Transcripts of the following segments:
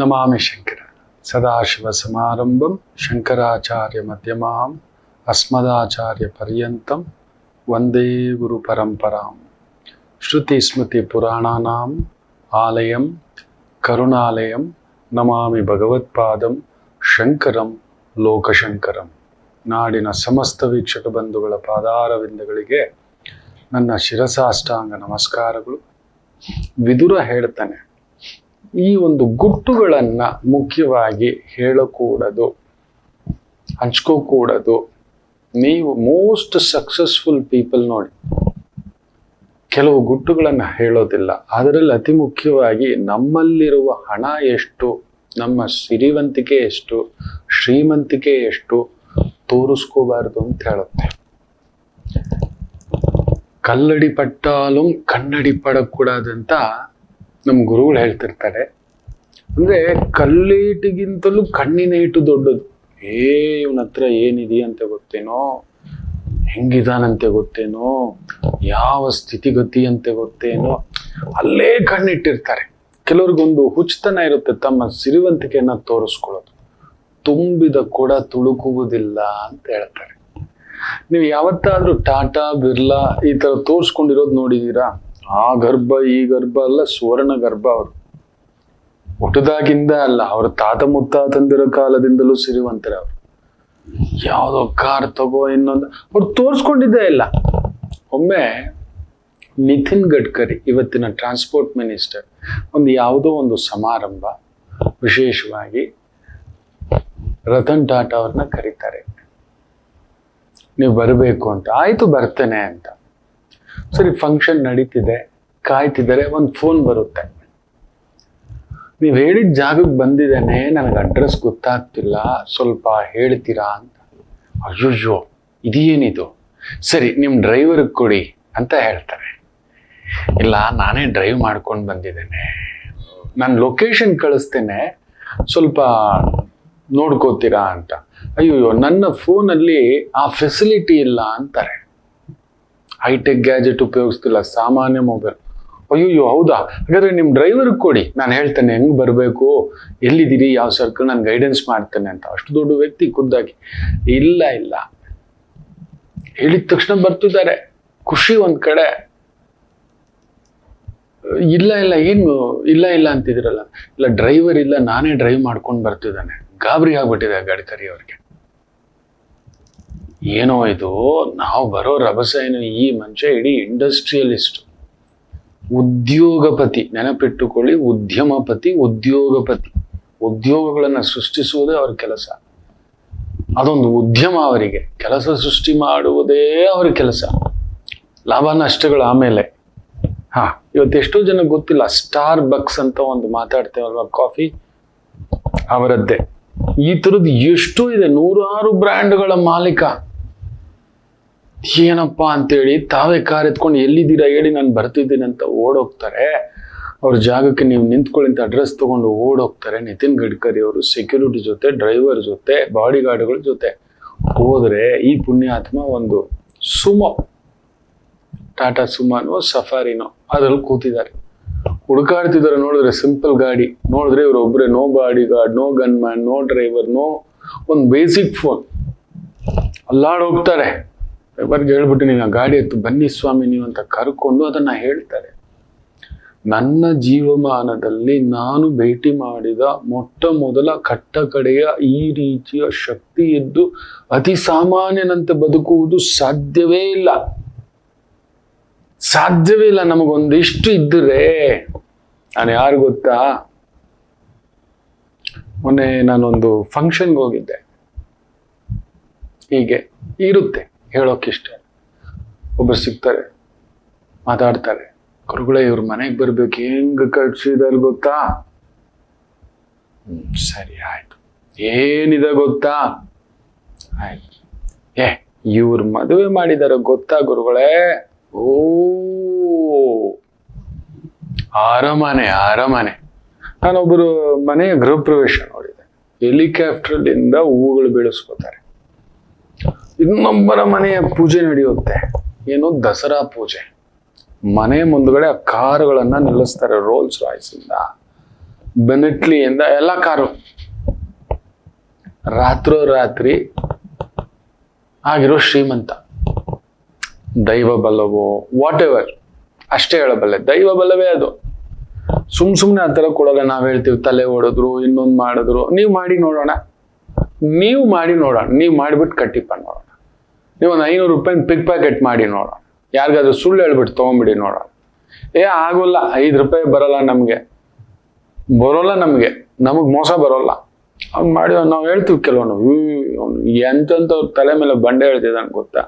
ನಮಾಮಿ ಶಂಕರ ಸದಾಶಿವ ಸಮಾರಂಭಂ ಶಂಕರಾಚಾರ್ಯ ಮಧ್ಯಮಾಂ ಅಸ್ಮದಾಚಾರ್ಯ ಪರ್ಯಂತಂ ವಂದೇ ಗುರು ಪರಂಪರಾಂ ಶ್ರುತಿ ಸ್ಮೃತಿ ಪುರಾಣಾನಾಂ ಆಲಯಂ ಕರುಣಾಲಯಂ ನಮಾಮಿ ಭಗವತ್ಪಾದಂ ಶಂಕರಂ ಲೋಕಶಂಕರಂ. ನಾಡಿನ ಸಮಸ್ತ ವೀಕ್ಷಕ ಬಂಧುಗಳ ಪಾದಾರವಿಂದಗಳಿಗೆ ನನ್ನ ಶಿರಸಾಷ್ಟಾಂಗ ನಮಸ್ಕಾರಗಳು. ವಿದುರ ಹೇಳ್ತಾನೆ, ಈ ಒಂದು ಗುಟ್ಟುಗಳನ್ನ ಮುಖ್ಯವಾಗಿ ಹೇಳಕೂಡದು, ಹಂಚ್ಕೋಕೂಡದು. ನೀವು ಮೋಸ್ಟ್ ಸಕ್ಸಸ್ಫುಲ್ ಪೀಪಲ್ ನೋಡಿ, ಕೆಲವು ಗುಟ್ಟುಗಳನ್ನ ಹೇಳೋದಿಲ್ಲ. ಅದರಲ್ಲಿ ಅತಿ ಮುಖ್ಯವಾಗಿ ನಮ್ಮಲ್ಲಿರುವ ಹಣ ಎಷ್ಟು, ನಮ್ಮ ಸಿರಿವಂತಿಕೆ ಎಷ್ಟು, ಶ್ರೀಮಂತಿಕೆ ಎಷ್ಟು ತೋರಿಸ್ಕೋಬಾರ್ದು ಅಂತ ಹೇಳುತ್ತೆ. ಕಲ್ಲಡಿ ಪಟ್ಟಾಲು ಕನ್ನಡಿ ಪಡಕೂಡದಂತ ನಮ್ಮ ಗುರುಗಳು ಹೇಳ್ತಿರ್ತಾರೆ. ಅಂದ್ರೆ ಕಲ್ಲೇಟಿಗಿಂತಲೂ ಕಣ್ಣಿನ ಏಟು ದೊಡ್ಡದು. ಇವನ ಹತ್ರ ಏನಿದೆಯಂತೆ ಗೊತ್ತೇನೋ, ಹೆಂಗಿದಾನಂತೆ ಗೊತ್ತೇನೋ, ಯಾವ ಸ್ಥಿತಿಗತಿ ಅಂತೆ ಗೊತ್ತೇನೋ, ಅಲ್ಲೇ ಕಣ್ಣಿಟ್ಟಿರ್ತಾರೆ. ಕೆಲವ್ರಿಗೊಂದು ಹುಚ್ಚತನ ಇರುತ್ತೆ ತಮ್ಮ ಸಿರಿವಂತಿಕೆಯನ್ನ ತೋರಿಸ್ಕೊಳ್ಳೋದು. ತುಂಬಿದ ಕೊಡ ತುಳುಕುವುದಿಲ್ಲ ಅಂತ ಹೇಳ್ತಾರೆ. ನೀವು ಯಾವತ್ತಾದ್ರೂ ಟಾಟಾ ಬಿರ್ಲಾ ಈ ತರ ತೋರಿಸ್ಕೊಂಡಿರೋದು ನೋಡಿದೀರಾ? ಆ ಗರ್ಭ ಈ ಗರ್ಭ ಅಲ್ಲ, ಸುವರ್ಣ ಗರ್ಭ. ಅವರು ಹುಟ್ಟದಾಗಿಂದ ಅಲ್ಲ, ಅವ್ರ ತಾತ ಮುತ್ತಾತಂದಿರ ಕಾಲದಿಂದಲೂ ಸಿರಿವಂತರೆ. ಅವರು ಯಾವುದೋ ಕಾರ್ ತಗೋ ಇನ್ನೊಂದು ಅವ್ರು ತೋರಿಸ್ಕೊಂಡಿದ್ದೇ ಇಲ್ಲ. ಒಮ್ಮೆ ನಿತಿನ್ ಗಡ್ಕರಿ, ಇವತ್ತಿನ ಟ್ರಾನ್ಸ್ಪೋರ್ಟ್ ಮಿನಿಸ್ಟರ್, ಯಾವುದೋ ಒಂದು ಸಮಾರಂಭ, ವಿಶೇಷವಾಗಿ ರತನ್ ಟಾಟಾ ಅವ್ರನ್ನ ಕರೀತಾರೆ. ನೀವು ಬರಬೇಕು ಅಂತ. ಆಯ್ತು ಬರ್ತೇನೆ ಅಂತ. ಸರಿ, ಫಂಕ್ಷನ್ ನಡೀತಿದೆ, ಕಾಯ್ತಿದ್ದಾರೆ. ಒಂದು ಫೋನ್ ಬರುತ್ತೆ, ನೀವು ಹೇಳಿದ ಜಾಗಕ್ಕೆ ಬಂದಿದ್ದೇನೆ, ನನಗೆ ಅಡ್ರೆಸ್ ಗೊತ್ತಾಗ್ತಿಲ್ಲ, ಸ್ವಲ್ಪ ಹೇಳ್ತೀರಾ ಅಂತ. ಅಯ್ಯೋ ಇದೇನಿದು, ಸರಿ ನಿಮ್ಮ ಡ್ರೈವರ್ಗೆ ಕೊಡಿ ಅಂತ ಹೇಳ್ತಾರೆ. ಇಲ್ಲ, ನಾನೇ ಡ್ರೈವ್ ಮಾಡ್ಕೊಂಡು ಬಂದಿದ್ದೇನೆ, ನಾನು ಲೊಕೇಶನ್ ಕಳಿಸ್ತೇನೆ, ಸ್ವಲ್ಪ ನೋಡ್ಕೋತೀರಾ ಅಂತ. ಅಯ್ಯೋ, ನನ್ನ ಫೋನಲ್ಲಿ ಆ ಫೆಸಿಲಿಟಿ ಇಲ್ಲ ಅಂತಾರೆ. ಹೈಟೆಕ್ ಗ್ಯಾಜೆಟ್ ಉಪಯೋಗಿಸ್ತಿಲ್ಲ, ಸಾಮಾನ್ಯ ಮೊಬೈಲ್. ಅಯ್ಯೋ ಹೌದಾ, ಹಾಗಾದ್ರೆ ನಿಮ್ಮ ಡ್ರೈವರ್ಗೆ ಕೊಡಿ, ನಾನು ಹೇಳ್ತೇನೆ ಹೆಂಗ್ ಬರಬೇಕು, ಎಲ್ಲಿದ್ದೀರಿ, ಯಾವ ಸರ್ಕಲ್, ನಾನು ಗೈಡೆನ್ಸ್ ಮಾಡ್ತೇನೆ ಅಂತ. ಅಷ್ಟು ದೊಡ್ಡ ವ್ಯಕ್ತಿ ಖುದ್ದಾಗಿ. ಇಲ್ಲ ಹೇಳಿದ ತಕ್ಷಣ ಬರ್ತಿದ್ದಾರೆ. ಖುಷಿ ಒಂದ್ ಕಡೆ. ಇಲ್ಲ ಏನು ಇಲ್ಲ ಅಂತಿದಿರಲ್ಲ. ಇಲ್ಲ, ಡ್ರೈವರ್ ಇಲ್ಲ, ನಾನೇ ಡ್ರೈವ್ ಮಾಡ್ಕೊಂಡು ಬರ್ತಿದ್ದಾನೆ. ಗಾಬರಿ ಆಗ್ಬಿಟ್ಟಿದೆ ಗಡ್ಕರಿ ಅವ್ರಿಗೆ. ಏನೋ ಇದು, ನಾವು ಬರೋ ರಭಸ ಏನು, ಈ ಮನುಷ್ಯ ಇಡೀ ಇಂಡಸ್ಟ್ರಿಯಲಿಸ್ಟ್, ಉದ್ಯೋಗಪತಿ. ನೆನಪಿಟ್ಟುಕೊಳ್ಳಿ, ಉದ್ಯಮಪತಿ, ಉದ್ಯೋಗಪತಿ. ಉದ್ಯೋಗಗಳನ್ನ ಸೃಷ್ಟಿಸುವುದೇ ಅವ್ರ ಕೆಲಸ. ಅದೊಂದು ಉದ್ಯಮ ಅವರಿಗೆ. ಕೆಲಸ ಸೃಷ್ಟಿ ಮಾಡುವುದೇ ಅವ್ರ ಕೆಲಸ. ಲಾಭ ನಷ್ಟಗಳು ಆಮೇಲೆ. ಇವತ್ತು ಎಷ್ಟೋ ಜನ ಗೊತ್ತಿಲ್ಲ, ಸ್ಟಾರ್ ಬಕ್ಸ್ ಅಂತ ಒಂದು ಮಾತಾಡ್ತೇವಲ್ವಾ, ಕಾಫಿ, ಅವರದ್ದೇ. ಈ ತರದ್ದು ಎಷ್ಟು ಇದೆ, 100 ಬ್ರ್ಯಾಂಡ್ಗಳ ಮಾಲೀಕ. ಏನಪ್ಪಾ ಅಂತೇಳಿ ತಾವೇ ಕಾರ್ ಎತ್ಕೊಂಡು ಎಲ್ಲಿದ್ದೀರಾ ಹೇಳಿ, ನಾನು ಬರ್ತಿದ್ದೀನಿ ಅಂತ ಓಡೋಗ್ತಾರೆ. ಅವ್ರ ಜಾಗಕ್ಕೆ ನೀವು ನಿಂತ್ಕೊಳ್ಳಿ ಅಂತ ಅಡ್ರೆಸ್ ತಗೊಂಡು ಓಡೋಗ್ತಾರೆ. ನಿತಿನ್ ಗಡ್ಕರಿ ಅವರು ಸೆಕ್ಯೂರಿಟಿ ಜೊತೆ, ಡ್ರೈವರ್ ಜೊತೆ, ಬಾಡಿ ಗಾರ್ಡ್ಗಳ ಜೊತೆ ಹೋದ್ರೆ, ಈ ಪುಣ್ಯಾತ್ಮ ಒಂದು ಸುಮೋ, ಟಾಟಾ ಸುಮಾನೋ ಸಫಾರಿನೋ ಅದ್ರಲ್ಲಿ ಕೂತಿದ್ದಾರೆ, ಹುಡುಕಾಡ್ತಿದ್ದಾರೆ. ನೋಡಿದ್ರೆ ಸಿಂಪಲ್ ಗಾಡಿ, ನೋಡಿದ್ರೆ ಇವ್ರು ಒಬ್ರೆ. No bodyguard, no gunman, no driver, no ಒಂದು ಬೇಸಿಕ್ ಫೋನ್. ಅಲ್ಲಾಡ್ ಹೋಗ್ತಾರೆ. ಡ್ರೈವರ್ಗೆ ಹೇಳ್ಬಿಟ್ಟು, ನೀನು ಗಾಡಿ ಎತ್ತು ಬನ್ನಿ ಸ್ವಾಮಿ ನೀವು ಅಂತ ಕರ್ಕೊಂಡು ಅದನ್ನ ಹೇಳ್ತಾರೆ. ನನ್ನ ಜೀವಮಾನದಲ್ಲಿ ನಾನು ಭೇಟಿ ಮಾಡಿದ ಮೊಟ್ಟ ಮೊದಲ ಕಟ್ಟ ಕಡೆಯ ಈ ರೀತಿಯ ಶಕ್ತಿ ಇದ್ದು ಅತಿ ಸಾಮಾನ್ಯನಂತೆ ಬದುಕುವುದು ಸಾಧ್ಯವೇ ಇಲ್ಲ. ನಮಗೊಂದಿಷ್ಟು ಇದ್ದರೆ. ನಾನು ಯಾರು ಗೊತ್ತಾ, ಮೊನ್ನೆ ನಾನೊಂದು ಫಂಕ್ಷನ್ಗೆ ಹೋಗಿದ್ದೆ. ಹೀಗೆ ಇರುತ್ತೆ, ಹೇಳೋಕ್ಕಿಷ್ಟ. ಒಬ್ಬರು ಸಿಗ್ತಾರೆ, ಮಾತಾಡ್ತಾರೆ. ಗುರುಗಳೇ, ಇವ್ರ ಮನೆಗೆ ಬರ್ಬೇಕು, ಹೆಂಗ್ ಕಟ್ಸಿದಾರೆ ಗೊತ್ತಾ? ಸರಿ ಆಯ್ತು, ಏನಿದೆ ಗೊತ್ತಾ? ಆಯ್ತು. ಇವ್ರ ಮದುವೆ ಮಾಡಿದಾರೆ ಗೊತ್ತಾ ಗುರುಗಳೇ? ಓ, ಅರಮನೆ. ನಾನೊಬ್ಬರು ಮನೆಯ ಗೃಹ ಪ್ರವೇಶ ನೋಡಿದೆ. ಹೆಲಿಕಾಪ್ಟರ್ಲಿಂದ ಹೂವುಗಳು ಬೆಳೆಸ್ಕೋತಾರೆ. ಇನ್ನೊಬ್ಬರ ಮನೆಯ ಪೂಜೆ ನಡೆಯುತ್ತೆ. ಏನು, ದಸರಾ ಪೂಜೆ. ಮನೆ ಮುಂದ್ಗಡೆ ಆ ಕಾರುಗಳನ್ನ ನಿಲ್ಲಿಸ್ತಾರೆ, ರೋಲ್ಸ್ ರಾಯ್ಸ್ ಇಂದ. ಬೆನೆಟ್ಲಿಯಿಂದ ಎಲ್ಲ ಕಾರು. ರಾತ್ರೋರಾತ್ರಿ ಆಗಿರೋ ಶ್ರೀಮಂತ. ದೈವ ಬಲವೋ ವಾಟ್ ಎವರ್, ಅಷ್ಟೇ ಹೇಳಬಲ್ಲೆ, ದೈವ ಬಲವೇ ಅದು. ಸುಮ್ನೆ ಆ ಥರ ಕೊಡಲ್ಲ. ನಾವು ಹೇಳ್ತೀವಿ ತಲೆ ಹೊಡೆದ್ರು, ಇನ್ನೊಂದು ಮಾಡಿದ್ರು. ನೀವು ಮಾಡಿ ನೋಡೋಣ, ನೀವು ಮಾಡಿಬಿಟ್ಟು ಕಟ್ಟಿಪ್ಪ ನೋಡೋಣ. ನೀವು ಒಂದು 500 ರೂಪಾಯಿ ಪಿಕ್ ಪ್ಯಾಕೆಟ್ ಮಾಡಿ ನೋಡೋಣ. ಯಾರಿಗಾದ್ರೂ ಸುಳ್ಳು ಹೇಳ್ಬಿಟ್ಟು ತೊಗೊಂಬಿಡಿ ನೋಡೋಣ. ಆಗೋಲ್ಲ, 5 ರೂಪಾಯಿ ಬರೋಲ್ಲ ನಮಗೆ, ನಮಗೆ ಮೋಸ ಬರೋಲ್ಲ. ಅವ್ನು ಮಾಡಿ ನಾವು ಹೇಳ್ತೀವಿ ಕೆಲವೊಂದು, ಅವನು ಎಂತೆಂಥವ್ರ ತಲೆ ಮೇಲೆ ಬಂಡೆ ಹೇಳ್ತಿದ್ದಾನೆ ಗೊತ್ತಾ,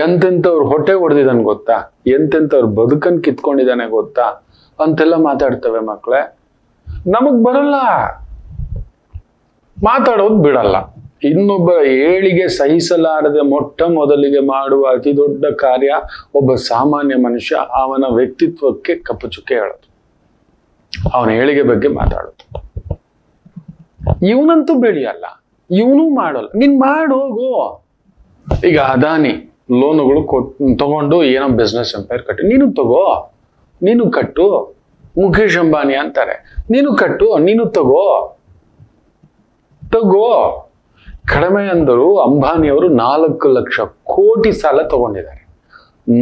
ಎಂತೆಂಥವ್ರು ಹೊಟ್ಟೆ ಹೊಡೆದಿದ್ದಾನೆ ಗೊತ್ತಾ, ಎಂತೆಂಥವ್ರು ಬದುಕನ್ ಕಿತ್ಕೊಂಡಿದ್ದಾನೆ ಗೊತ್ತಾ ಅಂತೆಲ್ಲ ಮಾತಾಡ್ತವೆ ಮಕ್ಕಳೇ. ನಮಗ್ ಬರಲ್ಲ, ಮಾತಾಡೋದು ಬಿಡಲ್ಲ. ಇನ್ನೊಬ್ಬ ಏಳಿಗೆ ಸಹಿಸಲಾರದೆ ಮೊಟ್ಟ ಮೊದಲಿಗೆ ಮಾಡುವ ಅತಿ ದೊಡ್ಡ ಕಾರ್ಯ ಒಬ್ಬ ಸಾಮಾನ್ಯ ಮನುಷ್ಯ ಅವನ ವ್ಯಕ್ತಿತ್ವಕ್ಕೆ ಕಪ್ಪು ಚುಕ್ಕೆ ಹೇಳೋದು, ಅವನ ಏಳಿಗೆ ಬಗ್ಗೆ ಮಾತಾಡೋದು. ಇವನಂತೂ ಬೆಳೆಯಲ್ಲ, ಇವನು ಮಾಡಲ್ಲ. ನೀನ್ ಮಾಡೋಗು. ಈಗ ಅದಾನಿ ಲೋನುಗಳು ತಗೊಂಡು ಏನೋ ಬಿಸ್ನೆಸ್ ಎಂಪೈರ್ ಕಟ್ಟಿ, ನೀನು ತಗೋ, ನೀನು ಕಟ್ಟು. ಮುಖೇಶ್ ಅಂಬಾನಿ ಅಂತಾರೆ, ನೀನು ಕಟ್ಟು, ನೀನು ತಗೋ. ಕಡಿಮೆ ಅಂದರು ಅಂಬಾನಿಯವರು 4 ಲಕ್ಷ ಕೋಟಿ ಸಾಲ ತಗೊಂಡಿದ್ದಾರೆ.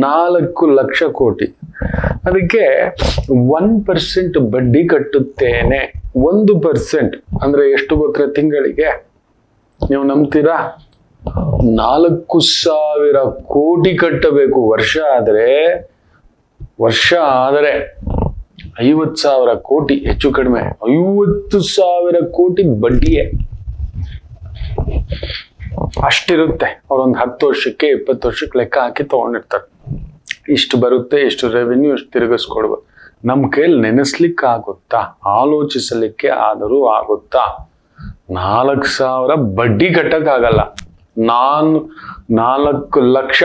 4 ಲಕ್ಷ ಕೋಟಿ. ಅದಕ್ಕೆ 1% ಬಡ್ಡಿ ಕಟ್ಟುತ್ತೇನೆ. 1% ಅಂದ್ರೆ ಎಷ್ಟು ಗೊತ್ತಾ ತಿಂಗಳಿಗೆ? ನೀವು ನಂಬ್ತೀರಾ? 4,000 ಕೋಟಿ ಕಟ್ಟಬೇಕು. ವರ್ಷ ಆದ್ರೆ 50,000 ಕೋಟಿ, ಹೆಚ್ಚು ಕಡಿಮೆ 50,000 ಕೋಟಿ ಬಡ್ಡಿಯೇ ಅಷ್ಟಿರುತ್ತೆ. ಅವ್ರೊಂದು 10 ವರ್ಷಕ್ಕೆ 20 ವರ್ಷಕ್ಕೆ ಲೆಕ್ಕ ಹಾಕಿ ತಗೊಂಡಿರ್ತಾರೆ. ಇಷ್ಟು ಬರುತ್ತೆ, ಇಷ್ಟು ರೆವಿನ್ಯೂ, ಇಷ್ಟು ತಿರುಗಿಸ್ಕೊಡ್ಬೋದು. ನಮ್ಮ ಕೈಯಲ್ಲಿ ನೆನೆಸ್ಲಿಕ್ಕೆ ಆಗುತ್ತಾ? ಆಲೋಚಿಸಲಿಕ್ಕೆ ಆದರೂ ಆಗುತ್ತಾ? 4,000 ಬಡ್ಡಿ ಕಟ್ಟಕ್ಕಾಗಲ್ಲ. 4 ಲಕ್ಷ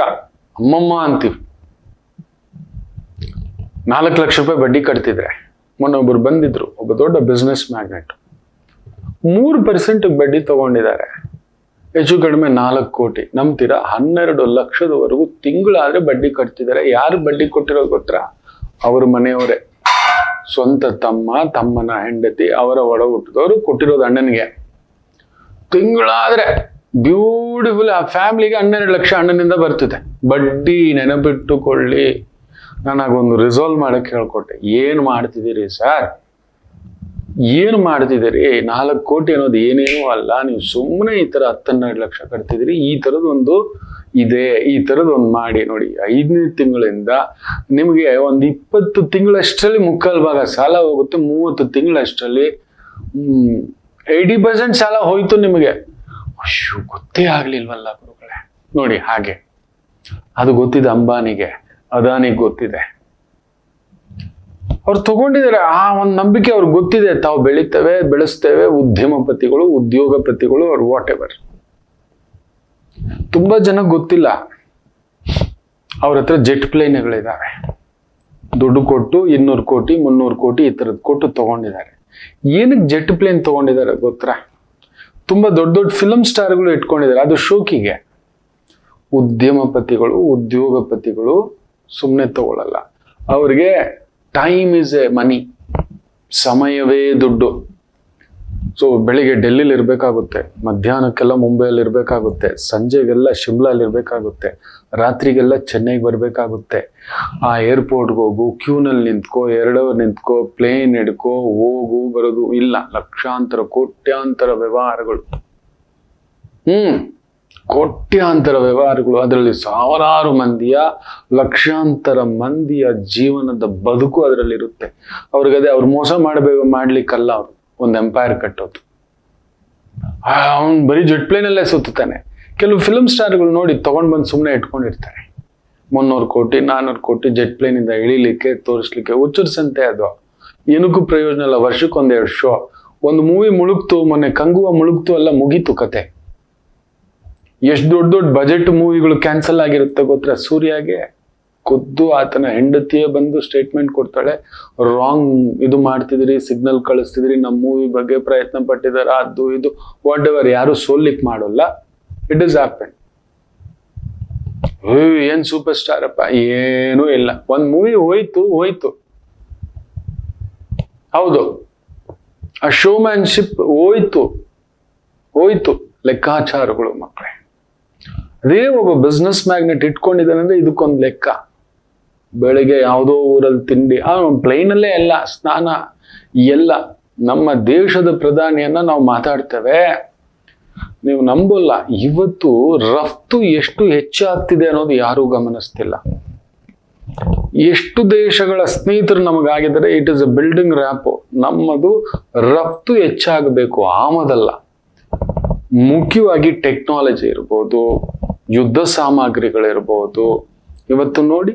ಅಮ್ಮಮ್ಮ ಅಂತೀವಿ. 4 ಲಕ್ಷ ರೂಪಾಯಿ ಬಡ್ಡಿ ಕಟ್ತಿದ್ರೆ, ಮೊನ್ನೆ ಒಬ್ರು ಬಂದಿದ್ರು, ಒಬ್ಬ ದೊಡ್ಡ ಬಿಸ್ನೆಸ್ ಮ್ಯಾಗ್ನೆಟ್, 3% ಬಡ್ಡಿ ತಗೊಂಡಿದ್ದಾರೆ. ಹೆಚ್ಚು ಕಡಿಮೆ 4 ಕೋಟಿ. ನಂಬ್ತೀರಾ? 12 ಲಕ್ಷದವರೆಗೂ ತಿಂಗಳಾದ್ರೆ ಬಡ್ಡಿ ಕಟ್ತಿದ್ದಾರೆ. ಯಾರು ಬಡ್ಡಿ ಕೊಟ್ಟಿರೋದು ಗೊತ್ತಾ? ಅವ್ರ ಮನೆಯವರೇ, ಸ್ವಂತ ತಮ್ಮನ ಹೆಂಡತಿ, ಅವರ ಒಡ ಹುಟ್ಟಿದವರು ಕೊಟ್ಟಿರೋದು ಅಣ್ಣನಿಗೆ. ತಿಂಗಳಾದ್ರೆ ಬ್ಯೂಟಿಫುಲ್ ಆ ಫ್ಯಾಮಿಲಿಗೆ 12 ಲಕ್ಷ ಅಣ್ಣನಿಂದ ಬರ್ತಿದೆ ಬಡ್ಡಿ. ನೆನಪಿಟ್ಟುಕೊಳ್ಳಿ. ನಾನಾಗೊಂದು ರಿಸಾಲ್ವ್ ಮಾಡಕ್ಕೆ ಹೇಳ್ಕೊಟ್ಟೆ. ಏನು ಮಾಡ್ತಿದ್ದೀರಿ ಸರ್, ಏನು ಮಾಡ್ತಿದ್ದೀರಿ? 4 ಕೋಟಿ ಅನ್ನೋದು ಏನೇನೂ ಅಲ್ಲ. ನೀವು ಸುಮ್ಮನೆ ಈ ಥರ 10-12 ಲಕ್ಷ ಕಟ್ತಿದ್ದೀರಿ. ಈ ಥರದೊಂದು ಇದೆ, ಈ ಥರದೊಂದು ಮಾಡಿ ನೋಡಿ. 5ನೇ ತಿಂಗಳಿಂದ ನಿಮಗೆ ಒಂದು 20 ತಿಂಗಳಷ್ಟರಲ್ಲಿ 3/4 ಭಾಗ ಸಾಲ ಹೋಗುತ್ತೆ. 30 ತಿಂಗಳಷ್ಟರಲ್ಲಿ 80% ಸಾಲ ಹೋಯ್ತು ನಿಮಗೆ. ಅಯ್ಯೋ, ಗೊತ್ತೇ ಆಗ್ಲಿಲ್ವಲ್ಲ ಗುರುಗಳೇ. ನೋಡಿ, ಹಾಗೆ ಅದು ಗೊತ್ತಿದೆ ಅಂಬಾನಿಗೆ, ಅದಾನಿಗೆ ಗೊತ್ತಿದೆ. ಅವ್ರು ತಗೊಂಡಿದ್ದಾರೆ. ಆ ಒಂದು ನಂಬಿಕೆ ಅವ್ರಿಗೆ ಗೊತ್ತಿದೆ. ತಾವು ಬೆಳೆಸ್ತೇವೆ. ಉದ್ಯಮಪತಿಗಳು, ಉದ್ಯೋಗಪತಿಗಳು, ಅವ್ರು ವಾಟ್ ಎವರ್. ತುಂಬಾ ಜನ ಗೊತ್ತಿಲ್ಲ. ಅವ್ರ ಹತ್ರ ಜೆಟ್ ಪ್ಲೇನ್ಗಳಿದಾವೆ. ದುಡ್ಡು ಕೊಟ್ಟು 200 ಕೋಟಿ 300 ಕೋಟಿ ಈ ತರದ್ ಕೊಟ್ಟು ತಗೊಂಡಿದ್ದಾರೆ. ಏನಕ್ಕೆ ಜೆಟ್ ಪ್ಲೇನ್ ತಗೊಂಡಿದ್ದಾರೆ ಗೊತ್ತಾ? ತುಂಬಾ ದೊಡ್ಡ ಫಿಲಮ್ ಸ್ಟಾರ್ಗಳು ಇಟ್ಕೊಂಡಿದ್ದಾರೆ. ಅದು ಶೋಕಿಗೆ. ಉದ್ಯಮಪತಿಗಳು, ಉದ್ಯೋಗಪತಿಗಳು ಸುಮ್ಮನೆ ತಗೊಳ್ಳಲ್ಲ. ಅವ್ರಿಗೆ ಟೈಮ್ ಇಸ್ ಎ ಮನಿ, ಸಮಯವೇ ದುಡ್ಡು. ಸೊ ಬೆಳಿಗ್ಗೆ ಡೆಲ್ಲಿಲಿ ಇರಬೇಕಾಗುತ್ತೆ, ಮಧ್ಯಾಹ್ನಕ್ಕೆಲ್ಲ ಮುಂಬೈಯಲ್ಲಿ ಇರಬೇಕಾಗುತ್ತೆ, ಸಂಜೆಗೆಲ್ಲ ಶಿಮ್ಲಾಲ್ಲಿ ಇರಬೇಕಾಗುತ್ತೆ, ರಾತ್ರಿಗೆಲ್ಲ ಚೆನ್ನೈಗೆ ಬರಬೇಕಾಗುತ್ತೆ. ಆ ಏರ್ಪೋರ್ಟ್ಗೆ ಹೋಗು, ಕ್ಯೂನಲ್ಲಿ ನಿಂತ್ಕೋ, 2 ಅವರ್ ನಿಂತ್ಕೋ, ಪ್ಲೇನ್ ಹಿಡ್ಕೋ, ಹೋಗು ಬರೋದು ಇಲ್ಲ. ಲಕ್ಷಾಂತರ ಕೋಟ್ಯಾಂತರ ವ್ಯವಹಾರಗಳು. ಕೋಟ್ಯಾಂತರ ವ್ಯವಹಾರಗಳು. ಅದರಲ್ಲಿ ಸಾವಿರಾರು ಮಂದಿಯ, ಲಕ್ಷಾಂತರ ಮಂದಿಯ ಜೀವನದ ಬದುಕು ಅದರಲ್ಲಿ ಇರುತ್ತೆ. ಅವ್ರಿಗದೇ ಅವ್ರು ಮೋಸ ಮಾಡ್ಲಿಕ್ಕಲ್ಲ. ಅವ್ರು ಒಂದು ಎಂಪೈರ್ ಕಟ್ಟೋದು. ಅವ್ನು ಬರೀ ಜೆಟ್ ಪ್ಲೇನಲ್ಲೇ ಸುತ್ತಾನೆ. ಕೆಲವು ಫಿಲ್ಮ್ ಸ್ಟಾರ್ಗಳು ನೋಡಿ ತಗೊಂಡ್ ಬಂದು ಸುಮ್ಮನೆ ಇಟ್ಕೊಂಡಿರ್ತಾರೆ. 300 ಕೋಟಿ 400 ಕೋಟಿ ಜೆಟ್ ಪ್ಲೇನಿಂದ ಇಳಿಲಿಕ್ಕೆ, ತೋರಿಸ್ಲಿಕ್ಕೆ. ಹುಚ್ಚರ್ಸಂತೆ ಅದು. ಏನಕ್ಕೂ ಪ್ರಯೋಜನ ಇಲ್ಲ. ವರ್ಷಕ್ಕೊಂದೆರಡು ಶೋ. ಒಂದು ಮೂವಿ ಮುಳುಗ್ತು, ಮೊನ್ನೆ ಕಂಗುವ ಮುಳುಗ್ತು, ಎಲ್ಲ ಮುಗೀತು ಕತೆ. ಎಷ್ಟು ದೊಡ್ಡ ಬಜೆಟ್ ಮೂವಿಗಳು ಕ್ಯಾನ್ಸಲ್ ಆಗಿರುತ್ತೆ ಗೊತ್ತಾ? ಸೂರ್ಯಗೆ ಖುದ್ದು ಆತನ ಹೆಂಡತಿಯೇ ಬಂದು ಸ್ಟೇಟ್ಮೆಂಟ್ ಕೊಡ್ತಾಳೆ, ರಾಂಗ್ ಇದು ಮಾಡ್ತಿದ್ರಿ, ಸಿಗ್ನಲ್ ಕಳಿಸ್ತಿದ್ರಿ, ನಮ್ಮ ಮೂವಿ ಬಗ್ಗೆ ಪ್ರಯತ್ನ ಪಟ್ಟಿದಾರ, ಅದು ಇದು ವಾಟ್ ಎವರ್. ಯಾರು ಸೋಲಿಕ್ ಮಾಡೋಲ್ಲ. It is happen. ಏನ್ ಸೂಪರ್ ಸ್ಟಾರ್ ಅಪ್ಪ, ಏನೂ ಇಲ್ಲ. ಒಂದ್ ಮೂವಿ ಹೋಯ್ತು. ಹೌದು, ಆ ಶೋಮ್ಯಾನ್ಶಿಪ್ ಹೋಯ್ತು ಲೆಕ್ಕಾಚಾರಗಳು ಮಕ್ಕಳೇ. ಅದೇ ಒಬ್ಬ ಬಿಸ್ನೆಸ್ ಮ್ಯಾಗ್ನೆಟ್ ಇಟ್ಕೊಂಡಿದ್ದಾನಂದ್ರೆ ಇದಕ್ಕೊಂದು ಲೆಕ್ಕ. ಬೆಳಿಗ್ಗೆ ಯಾವುದೋ ಊರಲ್ಲಿ ತಿಂಡಿ, ಪ್ಲೈನಲ್ಲೇ ಎಲ್ಲ ಸ್ನಾನ ಎಲ್ಲ. ನಮ್ಮ ದೇಶದ ಪ್ರಧಾನಿಯನ್ನ ನಾವು ಮಾತಾಡ್ತೇವೆ, ನೀವು ನಂಬಲ್ಲ, ಇವತ್ತು ರಫ್ತು ಎಷ್ಟು ಹೆಚ್ಚಾಗ್ತಿದೆ ಅನ್ನೋದು ಯಾರೂ ಗಮನಿಸ್ತಿಲ್ಲ. ಎಷ್ಟು ದೇಶಗಳ ಸ್ನೇಹಿತರು ನಮಗಾಗಿದ್ದಾರೆ. It is a building wrap. ನಮ್ಮದು ರಫ್ತು ಹೆಚ್ಚಾಗಬೇಕು, ಆಮದಲ್ಲ. ಮುಖ್ಯವಾಗಿ ಟೆಕ್ನಾಲಜಿ ಇರ್ಬೋದು, ಯುದ್ಧ ಸಾಮಗ್ರಿಗಳಿರ್ಬೋದು. ಇವತ್ತು ನೋಡಿ,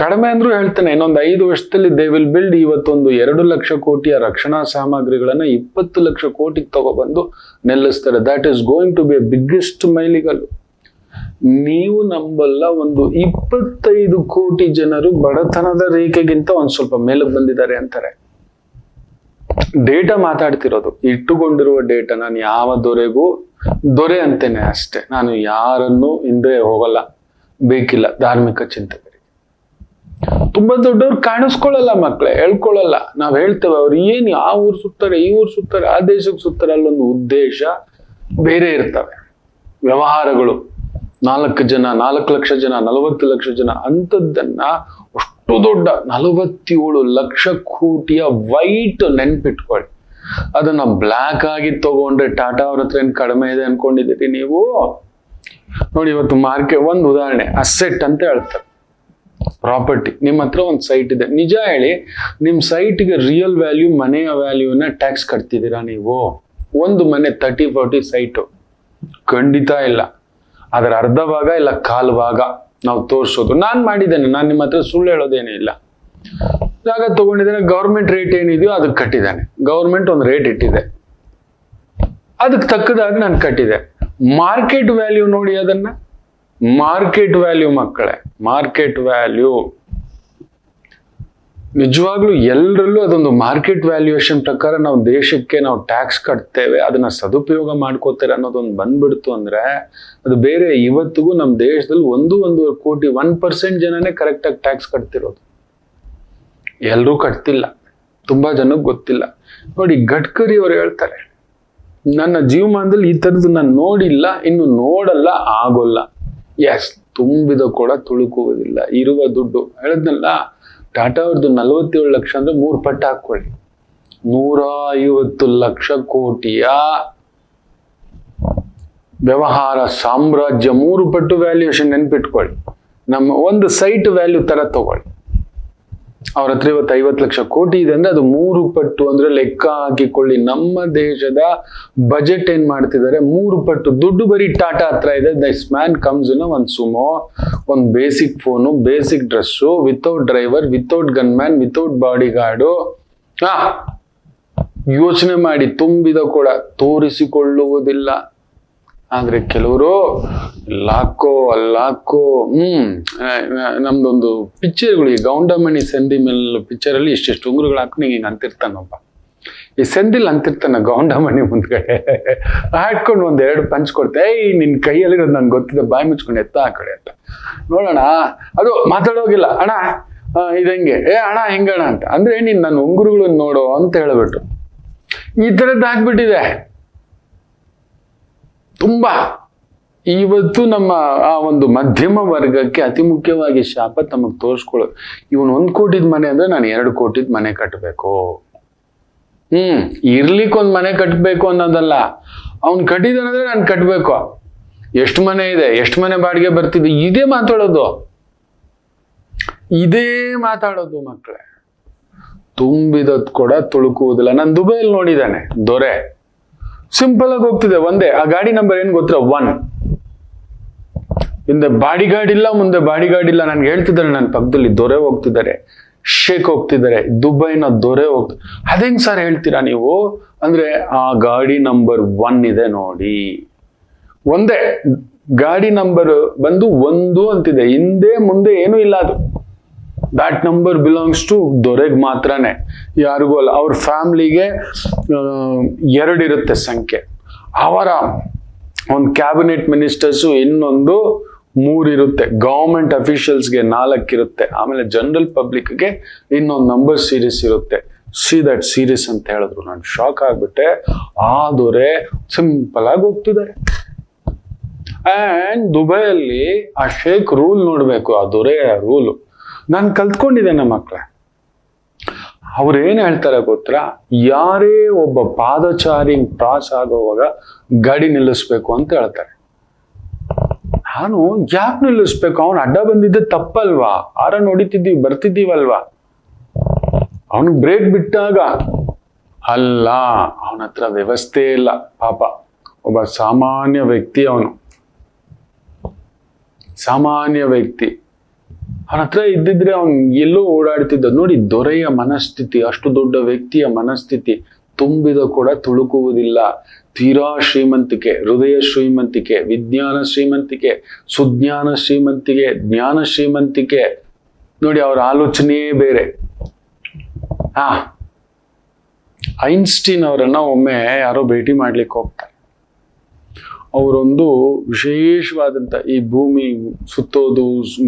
ಕಡಿಮೆ ಅಂದ್ರೂ ಹೇಳ್ತೇನೆ, ಇನ್ನೊಂದು 5 ವರ್ಷದಲ್ಲಿ ದೇ ವಿಲ್ ಬಿಲ್ಡ್. ಇವತ್ತೊಂದು 2 ಲಕ್ಷ ಕೋಟಿಯ ರಕ್ಷಣಾ ಸಾಮಗ್ರಿಗಳನ್ನ 20 ಲಕ್ಷ ಕೋಟಿಗೆ ತಗೊಬಂದು ನಿಲ್ಲಿಸ್ತಾರೆ. That is going to be a biggest ಮೈಲಿಗಲ್ಲು. ನೀವು ನಂಬಲ್ಲ, ಒಂದು 25 ಕೋಟಿ ಜನರು ಬಡತನದ ರೇಖೆಗಿಂತ ಒಂದ್ ಸ್ವಲ್ಪ ಮೇಲಕ್ಕೆ ಬಂದಿದ್ದಾರೆ ಅಂತಾರೆ. ಡೇಟಾ ಮಾತಾಡ್ತಿರೋದು, ಇಟ್ಟುಕೊಂಡಿರುವ ಡೇಟಾ. ನಾನು ಯಾವ ದೊರೆ ಅಂತೇನೆ ಅಷ್ಟೇ. ನಾನು ಯಾರನ್ನು ಹಿಂದೆ ಹೋಗಲ್ಲ, ಬೇಕಿಲ್ಲ ಧಾರ್ಮಿಕ ಚಿಂತಕರಿಗೆ. ತುಂಬಾ ದೊಡ್ಡವ್ರು ಕಾಣಿಸ್ಕೊಳ್ಳಲ್ಲ ಮಕ್ಕಳೇ, ಹೇಳ್ಕೊಳ್ಳಲ್ಲ. ನಾವ್ ಹೇಳ್ತೇವೆ ಅವ್ರು ಏನ್ ಆ ಊರು ಸುತ್ತಾರೆ, ಈ ಊರು ಸುತ್ತಾರೆ, ಆ ದೇಶಕ್ಕೆ ಸುತ್ತಾರೆ. ಅಲ್ಲೊಂದು ಉದ್ದೇಶ ಬೇರೆ ಇರ್ತವೆ. ವ್ಯವಹಾರಗಳು 4 ಜನ, 4 ಲಕ್ಷ ಜನ, 40 ಲಕ್ಷ ಜನ ಅಂಥದ್ದನ್ನ ಅಷ್ಟು ದೊಡ್ಡ 47 ಲಕ್ಷ ಕೋಟಿಯ ವೈಟ್ ನೆನ್ಪಿಟ್ಕೊಳ್ಳಿ. ಅದನ್ನ ಬ್ಲ್ಯಾಕ್ ಆಗಿ ತಗೊಂಡ್ರೆ ಟಾಟಾ ಅವ್ರ ಹತ್ರ ಏನ್ ಕಡಿಮೆ ಇದೆ ಅನ್ಕೊಂಡಿದ್ದೀರಿ ನೀವು? ನೋಡಿ, ಇವತ್ತು ಮಾರ್ಕೆಟ್, ಒಂದು ಉದಾಹರಣೆ, ಅಸೆಟ್ ಅಂತ ಹೇಳ್ತಾರೆ, ಪ್ರಾಪರ್ಟಿ. ನಿಮ್ಮ ಹತ್ರ ಒಂದು ಸೈಟ್ ಇದೆ. ನಿಜ ಹೇಳಿ, ನಿಮ್ ಸೈಟ್ಗೆ ರಿಯಲ್ ವ್ಯಾಲ್ಯೂ, ಮನೆಯ ವ್ಯಾಲ್ಯೂನ ಟ್ಯಾಕ್ಸ್ ಕಟ್ತಿದ್ದೀರಾ ನೀವು? ಒಂದು ಮನೆ 30-40 ಸೈಟು ಖಂಡಿತ ಇಲ್ಲ. ಅದರ ಅರ್ಧ ಭಾಗ ಇಲ್ಲ ಕಾಲು ಭಾಗ ನಾವು ತೋರಿಸೋದು. ನಾನು ಮಾಡಿದ್ದೇನೆ, ನಾನು ನಿಮ್ಮ ಹತ್ರ ಸುಳ್ಳು ಹೇಳೋದೇನೇ ಇಲ್ಲ. ಜಾಗ ತಗೊಂಡಿದ್ದೇನೆ, ಗೌರ್ಮೆಂಟ್ ರೇಟ್ ಏನಿದೆಯೋ ಅದಕ್ಕೆ ಕಟ್ಟಿದ್ದಾನೆ. ಗೌರ್ಮೆಂಟ್ ಒಂದು ರೇಟ್ ಇಟ್ಟಿದೆ, ಅದಕ್ಕೆ ತಕ್ಕದಾಗಿ ನಾನು ಕಟ್ಟಿದೆ. ಮಾರ್ಕೆಟ್ ವ್ಯಾಲ್ಯೂ ನೋಡಿ, ಅದನ್ನ ಮಾರ್ಕೆಟ್ ವ್ಯಾಲ್ಯೂ ಮಕ್ಕಳೇ, ಮಾರ್ಕೆಟ್ ವ್ಯಾಲ್ಯೂ ನಿಜವಾಗ್ಲೂ ಎಲ್ಲರಲ್ಲೂ ಅದೊಂದು ಮಾರ್ಕೆಟ್ ವ್ಯಾಲ್ಯೂಯೇಷನ್ ಪ್ರಕಾರ ನಾವು ದೇಶಕ್ಕೆ ನಾವು ಟ್ಯಾಕ್ಸ್ ಕಟ್ತೇವೆ, ಅದನ್ನ ಸದುಪಯೋಗ ಮಾಡ್ಕೋತಾರೆ ಅನ್ನೋದೊಂದು ಬಂದ್ಬಿಡ್ತು ಅಂದ್ರೆ ಅದು ಬೇರೆ. ಇವತ್ತಿಗೂ ನಮ್ಮ ದೇಶದಲ್ಲಿ 1.5 ಕೋಟಿ 1% ಜನನೇ ಕರೆಕ್ಟಾಗಿ ಟ್ಯಾಕ್ಸ್ ಕಟ್ತಿರೋದು. ಎಲ್ಲರೂ ಕಟ್ತಿಲ್ಲ, ತುಂಬಾ ಜನಕ್ಕೆ ಗೊತ್ತಿಲ್ಲ. ನೋಡಿ, ಗಡ್ಕರಿ ಅವರು ಹೇಳ್ತಾರೆ, ನನ್ನ ಜೀವಮಾನದಲ್ಲಿ ಈ ಥರದ್ದು ನಾನು ನೋಡಿಲ್ಲ, ಇನ್ನು ನೋಡಲ್ಲ, ಆಗೋಲ್ಲ. ಎಸ್, ತುಂಬಿದ ಕೂಡ ತುಳುಕುವುದಿಲ್ಲ. ಇರುವ ದುಡ್ಡು ಹೇಳಿದ್ನಲ್ಲ, ಟಾಟಾ ಅವ್ರದ್ದು 47 ಲಕ್ಷ ಅಂದ್ರೆ 3 ಪಟ್ಟು ಹಾಕೊಳ್ಳಿ, 150 ಲಕ್ಷ ಕೋಟಿಯ ವ್ಯವಹಾರ ಸಾಮ್ರಾಜ್ಯ. 3 ಪಟ್ಟು ವ್ಯಾಲ್ಯೂಯೇಷನ್ ನೆನ್ಪಿಟ್ಕೊಳ್ಳಿ. ನಮ್ಮ ಒಂದು ಸೈಟ್ ವ್ಯಾಲ್ಯೂ ತರ ತಗೊಳ್ಳಿ. ಅವ್ರ ಹತ್ರ ಇವತ್ತು 50 ಲಕ್ಷ ಕೋಟಿ ಇದೆ ಅಂದ್ರೆ ಅದು 3 ಪಟ್ಟು ಅಂದ್ರೆ ಲೆಕ್ಕ ಹಾಕಿಕೊಳ್ಳಿ. ನಮ್ಮ ದೇಶದ ಬಜೆಟ್ ಏನ್ ಮಾಡ್ತಿದ್ದಾರೆ, 3 ಪಟ್ಟು ದುಡ್ಡು ಬರೀ ಟಾಟಾ ಹತ್ರ ಇದೆ. ದಿಸ್ ಮ್ಯಾನ್ ಕಮ್ಸ್ ಇನ್ ಒಂದು ಸುಮೋ, ಒಂದು basic phone, basic dress, without driver, without gun man, without body guard. ಯೋಚನೆ ಮಾಡಿ, ತುಂಬಿದ ಕೂಡ ತೋರಿಸಿಕೊಳ್ಳುವುದಿಲ್ಲ. ಆದ್ರೆ ಕೆಲವರು ಲಾಕೋ ನಮ್ದೊಂದು ಪಿಕ್ಚರ್ಗಳು, ಈ ಗೌಂಡಮಣಿ ಸೆಂದಿಮೆಲ್ ಪಿಕ್ಚರ್ ಅಲ್ಲಿ ಇಷ್ಟಿಷ್ಟು ಉಂಗುರುಗಳು ಹಾಕೊಂಡು ಹಿಂಗೆ ಅಂತಿರ್ತಾನೊಬ್ಬ. ಈ ಸೆಂದಿಲ್ ಅಂತಿರ್ತಾನ ಗೌಂಡಮಣಿ ಮುಂದ್ಗಡೆ ಹಾಡ್ಕೊಂಡು 1-2 ಪಂಚ್ ಕೊಡ್ತೆ. ನಿನ್ ಕೈಯಲ್ಲಿರೋದು ನನ್ಗೆ ಗೊತ್ತಿದೆ, ಬಾಯಿ ಮುಚ್ಕೊಂಡು ಎತ್ತ ಆ ಕಡೆ ಅಂತ ನೋಡೋಣ. ಅದು ಮಾತಾಡೋಗಿಲ್ಲ, ಅಣ್ಣ ಇದಂಗೆ, ಅಣ್ಣ ಹೆಂಗಣ ಅಂತ ಅಂದ್ರೆ ನೀನ್ ನನ್ನ ಉಂಗುರುಗಳನ್ನ ನೋಡೋ ಅಂತ ಹೇಳ್ಬಿಟ್ಟು ಈ ತರದ್ದು ಆಗ್ಬಿಟ್ಟಿದೆ ತುಂಬಾ. ಇವತ್ತು ನಮ್ಮ ಆ ಒಂದು ಮಧ್ಯಮ ವರ್ಗಕ್ಕೆ ಅತಿ ಮುಖ್ಯವಾಗಿ ಶಾಪ ತಮಗ್ ತೋರಿಸ್ಕೊಳ್ಳೋದು. ಇವನ್ 1 ಕೋಟಿದ್ ಮನೆ ಅಂದ್ರೆ ನಾನು 2 ಕೋಟಿದ್ ಮನೆ ಕಟ್ಟಬೇಕು. ಇರ್ಲಿಕ್ಕೆ ಒಂದ್ ಮನೆ ಕಟ್ಟಬೇಕು ಅನ್ನೋದಲ್ಲ, ಅವ್ನ್ ಕಟ್ಟಿದಾನಂದ್ರೆ ನಾನು ಕಟ್ಬೇಕು. ಎಷ್ಟು ಮನೆ ಇದೆ, ಎಷ್ಟು ಮನೆ ಬಾಡಿಗೆ ಬರ್ತಿದೆ, ಇದೇ ಮಾತಾಡೋದು ಮಕ್ಕಳೇ. ತುಂಬಿದದ್ ಕೂಡ ತುಳುಕುವುದಿಲ್ಲ. ನಾನು ದುಬೈಯಲ್ಲಿ ನೋಡಿದ್ದಾನೆ, ದೊರೆ ಸಿಂಪಲ್ ಆಗಿ ಹೋಗ್ತಿದೆ ಒಂದೇ. ಆ ಗಾಡಿ ನಂಬರ್ ಏನ್ ಗೊತ್ತಾ, 1. ಹಿಂದೆ ಬಾಡಿ ಗಾರ್ಡ್ ಇಲ್ಲ, ಮುಂದೆ ಬಾಡಿ ಗಾರ್ಡ್ ಇಲ್ಲ. ನನ್ಗೆ ಹೇಳ್ತಿದ್ದಾರೆ, ನನ್ನ ಪಕ್ಕದಲ್ಲಿ ದೊರೆ ಹೋಗ್ತಿದ್ದಾರೆ, ಶೇಖ್ ಹೋಗ್ತಿದ್ದಾರೆ, ದುಬೈನ ದೊರೆ ಹೋಗ್ತಿದ್ದಾರೆ. ಅದೇಂಗ್ ಸರ್ ಹೇಳ್ತೀರಾ ನೀವು ಅಂದ್ರೆ, ಆ ಗಾಡಿ ನಂಬರ್ 1 ಇದೆ ನೋಡಿ, ಒಂದೇ ಗಾಡಿ ನಂಬರ್ ಬಂದು 1 ಅಂತಿದೆ, ಹಿಂದೆ ಮುಂದೆ ಏನೂ ಇಲ್ಲ. ಅದು that number belongs to ದೊರೆಗ್ ಮಾತ್ರನೇ, ಯಾರಿಗೂ ಅಲ್ಲ. ಅವ್ರ ಫ್ಯಾಮಿಲಿಗೆ 2 ಇರುತ್ತೆ ಸಂಖ್ಯೆ. ಅವರ ಒಂದು ಕ್ಯಾಬಿನೆಟ್ ಮಿನಿಸ್ಟರ್ಸು ಇನ್ನೊಂದು 3 ಇರುತ್ತೆ. ಗವರ್ಮೆಂಟ್ ಅಫಿಷಿಯಲ್ಸ್ಗೆ 4 ಇರುತ್ತೆ. ಆಮೇಲೆ ಜನರಲ್ ಪಬ್ಲಿಕ್ಗೆ ಇನ್ನೊಂದು ನಂಬರ್ ಸೀರೀಸ್ ಇರುತ್ತೆ. ಸಿ ದಟ್ ಸೀರೀಸ್ ಅಂತ ಹೇಳಿದ್ರು. ನಾನು ಶಾಕ್ ಆಗ್ಬಿಟ್ಟೆ. ಆ ದೊರೆ ಸಿಂಪಲ್ ಆಗಿ ಹೋಗ್ತಿದ್ದಾರೆ. ಅಂಡ್ ದುಬೈಯಲ್ಲಿ ಆ ಶೇಖ್ ರೂಲ್ ನೋಡ್ಬೇಕು, ಆ ದೊರೆಯ ರೂಲು ನಾನು ಕಲ್ತ್ಕೊಂಡಿದ್ದೇನೆ ಮಕ್ಕಳೇ. ಅವ್ರೇನ್ ಹೇಳ್ತಾರೆ ಗೊತ್ತಾ, ಯಾರೇ ಒಬ್ಬ ಪಾದಚಾರಿ ಕ್ರಾಸ್ ಆಗುವಾಗ ಗಾಡಿ ನಿಲ್ಲಿಸ್ಬೇಕು ಅಂತ ಹೇಳ್ತಾರೆ. ನಾನು ಯಾಕೆ ನಿಲ್ಲಿಸ್ಬೇಕು? ಅವನು ಅಡ್ಡ ಬಂದಿದ್ದೆ ತಪ್ಪಲ್ವಾ? ಆರನ್ ಹೊಡಿತಿದ್ದೀವಿ, ಬರ್ತಿದ್ದೀವಲ್ವಾ? ಅವನಿಗೆ ಬ್ರೇಕ್ ಬಿಟ್ಟಾಗ ಅಲ್ಲ, ಅವನ ಹತ್ರ ವ್ಯವಸ್ಥೆ ಇಲ್ಲ ಪಾಪ. ಒಬ್ಬ ಸಾಮಾನ್ಯ ವ್ಯಕ್ತಿ, ಅವನು ಸಾಮಾನ್ಯ ವ್ಯಕ್ತಿ. ಅವನ ಹತ್ರ ಇದ್ದಿದ್ರೆ ಅವನು ಎಲ್ಲೋ ಓಡಾಡ್ತಿದ್ದ. ನೋಡಿ ದೊರೆಯ ಮನಸ್ಥಿತಿ, ಅಷ್ಟು ದೊಡ್ಡ ವ್ಯಕ್ತಿಯ ಮನಸ್ಥಿತಿ. ತುಂಬಿದ ಕೂಡ ತುಳುಕುವುದಿಲ್ಲ. ತೀರಾ ಶ್ರೀಮಂತಿಕೆ, ಹೃದಯ ಶ್ರೀಮಂತಿಕೆ, ವಿಜ್ಞಾನ ಶ್ರೀಮಂತಿಕೆ, ಸುಜ್ಞಾನ ಶ್ರೀಮಂತಿಕೆ, ಜ್ಞಾನ ಶ್ರೀಮಂತಿಕೆ. ನೋಡಿ ಅವರ ಆಲೋಚನೆಯೇ ಬೇರೆ. ಐನ್ಸ್ಟೀನ್ ಅವರನ್ನ ಒಮ್ಮೆ ಯಾರೋ ಭೇಟಿ ಮಾಡ್ಲಿಕ್ಕೆ ಹೋಗ್ತಾರೆ. ಅವರೊಂದು ವಿಶೇಷವಾದಂತ ಈ ಭೂಮಿ ಸುತ್ತೋದು,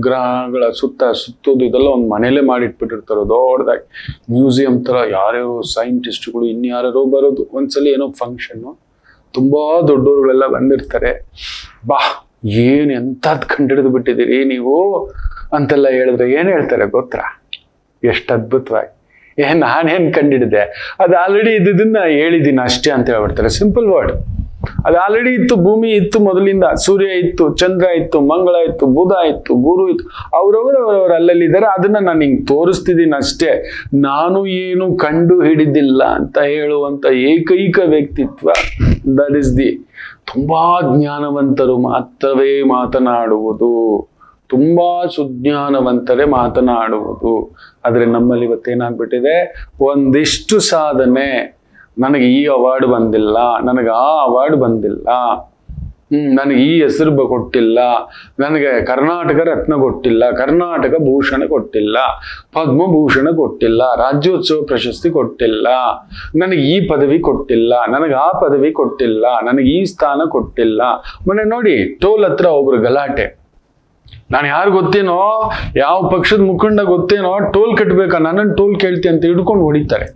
ಗ್ರಹಗಳ ಸುತ್ತೋದು ಇದೆಲ್ಲ ಒಂದು ಮನೇಲೆ ಮಾಡಿಟ್ಬಿಟ್ಟಿರ್ತಾರೋ ದೊಡ್ಡದಾಗಿ, ಮ್ಯೂಸಿಯಂ ತರ. ಯಾರ್ಯಾರೋ ಸೈಂಟಿಸ್ಟ್ಗಳು ಇನ್ಯಾರೋ ಬರೋದು. ಒಂದ್ಸಲಿ ಏನೋ ಫಂಕ್ಷನ್, ತುಂಬಾ ದೊಡ್ಡವರುಗಳೆಲ್ಲ ಬಂದಿರ್ತಾರೆ. ಬಾ ಏನ್ ಎಂಥದ್ದು ಕಂಡಿಡಿದು ಬಿಟ್ಟಿದ್ದೀರಿ ನೀವು ಅಂತೆಲ್ಲ ಹೇಳಿದ್ರೆ ಏನ್ ಹೇಳ್ತಾರೆ ಗೊತ್ತಾ? ಎಷ್ಟು ಅದ್ಭುತವಾಗಿ, ನಾನೇನ್ ಕಂಡಿಡಿದೆ, ಅದು ಆಲ್ರೆಡಿ ಇದನ್ನ ಹೇಳಿದ್ದೀನಿ ಅಷ್ಟೇ ಅಂತ ಹೇಳ್ಬಿಡ್ತಾರೆ. Simple word. ಅದು ಆಲ್ರೆಡಿ ಇತ್ತು. ಭೂಮಿ ಇತ್ತು ಮೊದಲಿಂದ, ಸೂರ್ಯ ಇತ್ತು, ಚಂದ್ರ ಇತ್ತು, ಮಂಗಳ ಇತ್ತು, ಬುಧ ಇತ್ತು, ಗುರು ಇತ್ತು. ಅವರವರು ಅಲ್ಲಲ್ಲಿದ್ದಾರೆ. ಅದನ್ನ ನಾನು ಹಿಂಗೆ ತೋರಿಸ್ತಿದ್ದೀನಿ ಅಷ್ಟೇ. ನಾನು ಏನು ಕಂಡು ಹಿಡಿದಿಲ್ಲ ಅಂತ ಹೇಳುವಂತ ಏಕೈಕ ವ್ಯಕ್ತಿತ್ವ ದಟ್ ಇಸ್ ದಿ. ತುಂಬಾ ಜ್ಞಾನವಂತರು ಮಾತ್ರವೇ ಮಾತನಾಡುವುದು, ತುಂಬಾ ಸುಜ್ಞಾನವಂತರೇ ಮಾತನಾಡುವುದು. ಆದ್ರೆ ನಮ್ಮಲ್ಲಿ ಇವತ್ತೇನಾಗ್ಬಿಟ್ಟಿದೆ, ಒಂದಿಷ್ಟು ಸಾಧನೆ, ನನಗೆ ಈ ಅವಾರ್ಡ್ ಬಂದಿಲ್ಲ, ನನಗೆ ಆ ಅವಾರ್ಡ್ ಬಂದಿಲ್ಲ, ನನಗೆ ಈ ಹೆಸರು ಕೊಟ್ಟಿಲ್ಲ, ನನಗೆ ಕರ್ನಾಟಕ ರತ್ನ ಕೊಟ್ಟಿಲ್ಲ, ಕರ್ನಾಟಕ ಭೂಷಣ ಕೊಟ್ಟಿಲ್ಲ, ಪದ್ಮಭೂಷಣ ಕೊಟ್ಟಿಲ್ಲ, ರಾಜ್ಯೋತ್ಸವ ಪ್ರಶಸ್ತಿ ಕೊಟ್ಟಿಲ್ಲ, ನನಗೆ ಈ ಪದವಿ ಕೊಟ್ಟಿಲ್ಲ, ನನಗೆ ಆ ಪದವಿ ಕೊಟ್ಟಿಲ್ಲ, ನನಗೆ ಈ ಸ್ಥಾನ ಕೊಟ್ಟಿಲ್ಲ. ಮೊನ್ನೆ ನೋಡಿ ಟೋಲ್ ಹತ್ರ ಒಬ್ರು ಗಲಾಟೆ. ನಾನು ಯಾರು ಗೊತ್ತೇನೋ, ಯಾವ ಪಕ್ಷದ ಮುಖಂಡ ಗೊತ್ತೇನೋ, ಟೋಲ್ ಕಟ್ಬೇಕಾ, ನನ್ನನ್ನು ಟೋಲ್ ಕೇಳ್ತಿ ಅಂತ ಹಿಡ್ಕೊಂಡು ಹೊಡಿತಾರೆ.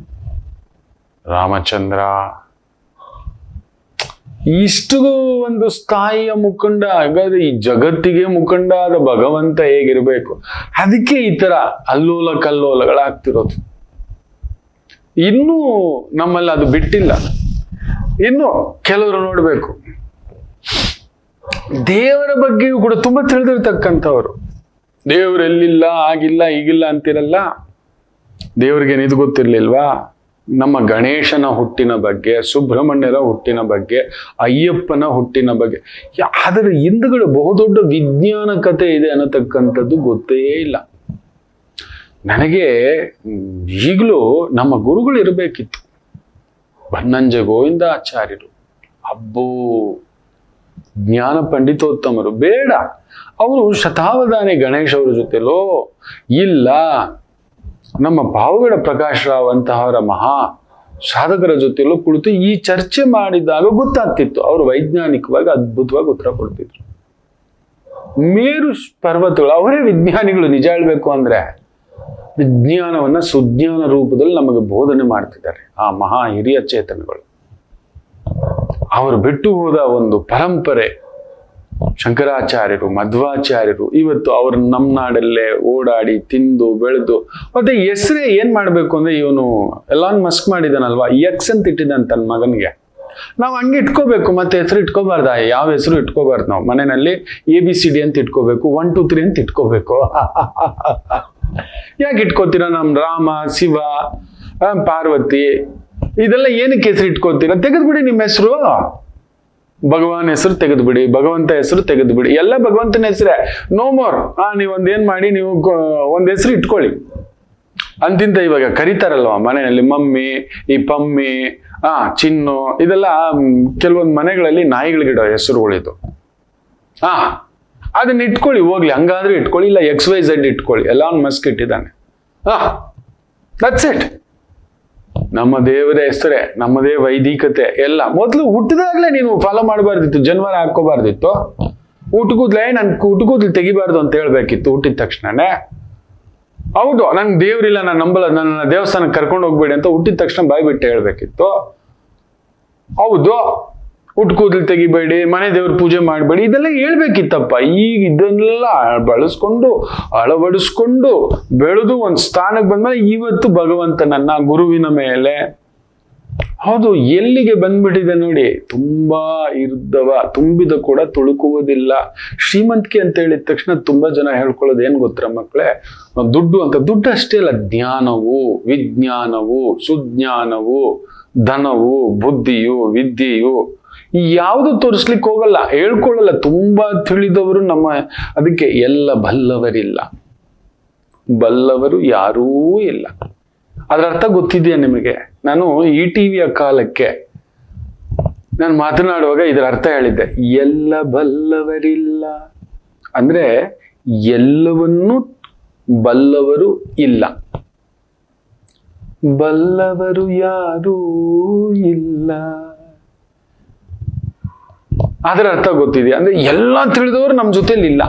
ರಾಮಚಂದ್ರ, ಇಷ್ಟು ಒಂದು ಸ್ಥಾಯಿಯ ಮುಖಂಡ, ಹಾಗಾದ್ರೆ ಈ ಜಗತ್ತಿಗೆ ಮುಖಂಡ ಆದ ಭಗವಂತ ಹೇಗಿರ್ಬೇಕು? ಅದಕ್ಕೆ ಈ ತರ ಅಲ್ಲೋಲ ಕಲ್ಲೋಲಗಳಾಗ್ತಿರೋದು. ಇನ್ನೂ ನಮ್ಮಲ್ಲಿ ಅದು ಬಿಟ್ಟಿಲ್ಲ. ಇನ್ನು ಕೆಲವರು ನೋಡ್ಬೇಕು, ದೇವರ ಬಗ್ಗೆಯೂ ಕೂಡ ತುಂಬಾ ತಿಳಿದಿರ್ತಕ್ಕಂಥವ್ರು. ದೇವ್ರು ಎಲ್ಲಿಲ್ಲ, ಆಗಿಲ್ಲ, ಈಗಿಲ್ಲ ಅಂತಿರಲ್ಲ. ದೇವ್ರಿಗೆ ಇದು ಗೊತ್ತಿರ್ಲಿಲ್ವಾ? ನಮ್ಮ ಗಣೇಶನ ಹುಟ್ಟಿನ ಬಗ್ಗೆ, ಸುಬ್ರಹ್ಮಣ್ಯರ ಹುಟ್ಟಿನ ಬಗ್ಗೆ, ಅಯ್ಯಪ್ಪನ ಹುಟ್ಟಿನ ಬಗ್ಗೆ, ಅದರ ಹಿಂದುಗಡೆ ಬಹುದೊಡ್ಡ ವಿಜ್ಞಾನ ಕಥೆ ಇದೆ ಅನ್ನತಕ್ಕಂಥದ್ದು ಗೊತ್ತೇ ಇಲ್ಲ. ನನಗೆ ಈಗಲೂ ನಮ್ಮ ಗುರುಗಳು ಇರಬೇಕಿತ್ತು. ಬನ್ನಂಜ ಗೋವಿಂದಾಚಾರ್ಯರು, ಅಬ್ಬೋ ಜ್ಞಾನ ಪಂಡಿತೋತ್ತಮರು. ಬೇಡ, ಅವರು ಶತಾವಧಾನಿ ಗಣೇಶ್ ಅವ್ರ ಜೊತೆಲೋ ಇಲ್ಲ, ನಮ್ಮ ಪಾವಗಡ ಪ್ರಕಾಶ್ ರಾವ್ ಅಂತಹವರ ಮಹಾ ಸಾಧಕರ ಜೊತೆಲೂ ಕುಳಿತು ಈ ಚರ್ಚೆ ಮಾಡಿದಾಗ ಗೊತ್ತಾಗ್ತಿತ್ತು. ಅವರು ವೈಜ್ಞಾನಿಕವಾಗಿ ಅದ್ಭುತವಾಗಿ ಉತ್ತರ ಕೊಡ್ತಿದ್ರು. ಮೇರು ಪರ್ವತಗಳು ಅವರೇ ವಿಜ್ಞಾನಿಗಳು. ನಿಜ ಹೇಳ್ಬೇಕು ಅಂದ್ರೆ ವಿಜ್ಞಾನವನ್ನ ಸುಜ್ಞಾನ ರೂಪದಲ್ಲಿ ನಮಗೆ ಬೋಧನೆ ಮಾಡ್ತಿದ್ದಾರೆ ಆ ಮಹಾ ಹಿರಿಯ ಚೇತನಗಳು. ಅವರು ಬಿಟ್ಟು ಹೋದ ಒಂದು ಪರಂಪರೆ, ಶಂಕರಾಚಾರ್ಯರು, ಮಧ್ವಾಚಾರ್ಯರು, ಇವತ್ತು ಅವ್ರ ನಮ್ಮ ನಾಡಲ್ಲೇ ಓಡಾಡಿ ತಿಂದು ಬೆಳೆದು. ಮತ್ತೆ ಹೆಸರೇ ಏನ್ ಮಾಡ್ಬೇಕು ಅಂದ್ರೆ, ಇವನು ಎಲಾನ್ ಮಸ್ಕ್ ಮಾಡಿದಾನಲ್ವಾ, ಎಕ್ಸ್ ಅಂತ ಇಟ್ಟಿದ್ದಾನೆ ತನ್ನ ಮಗನಿಗೆ. ನಾವು ಹಂಗೆ ಇಟ್ಕೋಬೇಕು, ಮತ್ತೆ ಹೆಸರು ಇಟ್ಕೋಬಾರ್ದ? ಯಾವ ಹೆಸರು ಇಟ್ಕೋಬಾರ್ದು. ನಾವು ಮನೆಯಲ್ಲಿ ABCD ಅಂತ ಇಟ್ಕೋಬೇಕು, 1 2 3 ಅಂತ ಇಟ್ಕೋಬೇಕು. ಯಾಕೆ ಇಟ್ಕೋತೀರಾ? ನಮ್ ರಾಮ, ಶಿವ, ಪಾರ್ವತಿ ಇದೆಲ್ಲ ಏನಕ್ಕೆ ಹೆಸರು ಇಟ್ಕೋತೀರಾ? ತೆಗೆದ್ಬಿಡಿ ನಿಮ್ಮ ಹೆಸರು. ಭಗವಾನ್ ಹೆಸರು ತೆಗೆದ್ಬಿಡಿ, ಭಗವಂತ ಹೆಸರು ತೆಗೆದ್ಬಿಡಿ, ಎಲ್ಲ ಭಗವಂತನ ಹೆಸರೇ. No more. ನೀವೊಂದ್ ಏನ್ ಮಾಡಿ, ನೀವು ಒಂದ್ ಹೆಸರು ಇಟ್ಕೊಳ್ಳಿ ಅಂತಿಂತ ಇವಾಗ ಕರೀತಾರಲ್ವ ಮನೆಯಲ್ಲಿ. ಮಮ್ಮಿ, ಈ ಪಮ್ಮಿ, ಚಿನ್ನು, ಇದೆಲ್ಲ ಕೆಲವೊಂದು ಮನೆಗಳಲ್ಲಿ ನಾಯಿಗಳಿಗಿಡೋ ಹೆಸರುಗಳಿದು. ಅದನ್ನ ಇಟ್ಕೊಳ್ಳಿ, ಹೋಗ್ಲಿ, ಹಂಗಾದ್ರೆ ಇಟ್ಕೊಳ್ಳಿ. ಇಲ್ಲ XYZ ಇಟ್ಕೊಳ್ಳಿ, ಎಲಾನ್ ಮಸ್ಕ್ ಇಟ್ಟಿದ್ದಾನೆ. That's it. ನಮ್ಮ ದೇವರ ಹೆಸರೇ, ನಮ್ಮದೇ ವೈದಿಕತೆ ಎಲ್ಲ. ಮೊದಲು ಹುಟ್ಟಿದಾಗ್ಲೇ ನೀನು ಫಾಲೋ ಮಾಡಬಾರ್ದಿತ್ತು, ಜನ್ವಾರ ಹಾಕೋಬಾರ್ದಿತ್ತು. ಹುಟ್ಟುಕೂದ್ಲೆ ನನ್ ಹುಟ್ಟುಕೂದ್ಲು ತೆಗಿಬಾರ್ದು ಅಂತ ಹೇಳ್ಬೇಕಿತ್ತು ಹುಟ್ಟಿದ ತಕ್ಷಣನೇ. ಹೌದು, ನಂಗೆ ದೇವ್ರಿಲ್ಲ, ನಾನು ನಂಬಲ್ಲ, ನನ್ನ ದೇವಸ್ಥಾನಕ್ಕೆ ಕರ್ಕೊಂಡು ಹೋಗ್ಬೇಡಿ ಅಂತ ಹುಟ್ಟಿದ ತಕ್ಷಣ ಬಾಯ್ ಬಿಟ್ಟು ಹೇಳ್ಬೇಕಿತ್ತು. ಹೌದು, ಹುಟ್ಟು ಕೂದಲು ತೆಗಿಬೇಡಿ, ಮನೆ ದೇವ್ರ ಪೂಜೆ ಮಾಡಬೇಡಿ, ಇದೆಲ್ಲ ಹೇಳ್ಬೇಕಿತ್ತಪ್ಪ. ಈಗ ಇದನ್ನೆಲ್ಲ ಬಳಸ್ಕೊಂಡು ಅಳವಡಿಸ್ಕೊಂಡು ಬೆಳೆದು ಒಂದು ಸ್ಥಾನಕ್ಕೆ ಬಂದ್ಮೇಲೆ ಇವತ್ತು ಭಗವಂತನನ್ನ ಗುರುವಿನ ಮೇಲೆ, ಹೌದು, ಎಲ್ಲಿಗೆ ಬಂದ್ಬಿಟ್ಟಿದೆ ನೋಡಿ. ತುಂಬಾ ಇರುದ್ದವ ತುಂಬಿದ ಕೂಡ ತುಳುಕುವುದಿಲ್ಲ. ಶ್ರೀಮಂತಿಕೆ ಅಂತ ಹೇಳಿದ ತಕ್ಷಣ ತುಂಬಾ ಜನ ಹೇಳ್ಕೊಳ್ಳೋದು ಏನ್ ಗೊತ್ತರ ಮಕ್ಕಳೇ, ದುಡ್ಡು ಅಂತ. ದುಡ್ಡು ಅಷ್ಟೇ ಅಲ್ಲ, ಜ್ಞಾನವು, ವಿಜ್ಞಾನವು, ಸುಜ್ಞಾನವು, ಧನವು, ಬುದ್ಧಿಯು, ವಿದ್ಯೆಯು, ಯಾವುದು ತೋರಿಸ್ಲಿಕ್ಕೆ ಹೋಗಲ್ಲ, ಹೇಳ್ಕೊಳ್ಳಲ್ಲ. ತುಂಬಾ ತಿಳಿದವರು ನಮ್ಮ, ಅದಕ್ಕೆ ಎಲ್ಲ ಬಲ್ಲವರಿಲ್ಲ, ಬಲ್ಲವರು ಯಾರೂ ಇಲ್ಲ. ಅದರ ಅರ್ಥ ಗೊತ್ತಿದೆಯಾ ನಿಮಗೆ? ನಾನು ಈ ಟಿವಿಯ ಕಾಲಕ್ಕೆ ನಾನು ಮಾತನಾಡುವಾಗ ಇದರ ಅರ್ಥ ಹೇಳಿದ್ದೆ. ಎಲ್ಲ ಬಲ್ಲವರಿಲ್ಲ ಅಂದ್ರೆ ಎಲ್ಲವನ್ನೂ ಬಲ್ಲವರು ಇಲ್ಲ, ಬಲ್ಲವರು ಯಾರೂ ಇಲ್ಲ. ಅದರ ಅರ್ಥ ಗೊತ್ತಿದೆಯಾ? ಅಂದ್ರೆ ಎಲ್ಲ ತಿಳಿದವರು ನಮ್ಮ ಜೊತೆಲಿ ಇಲ್ಲ,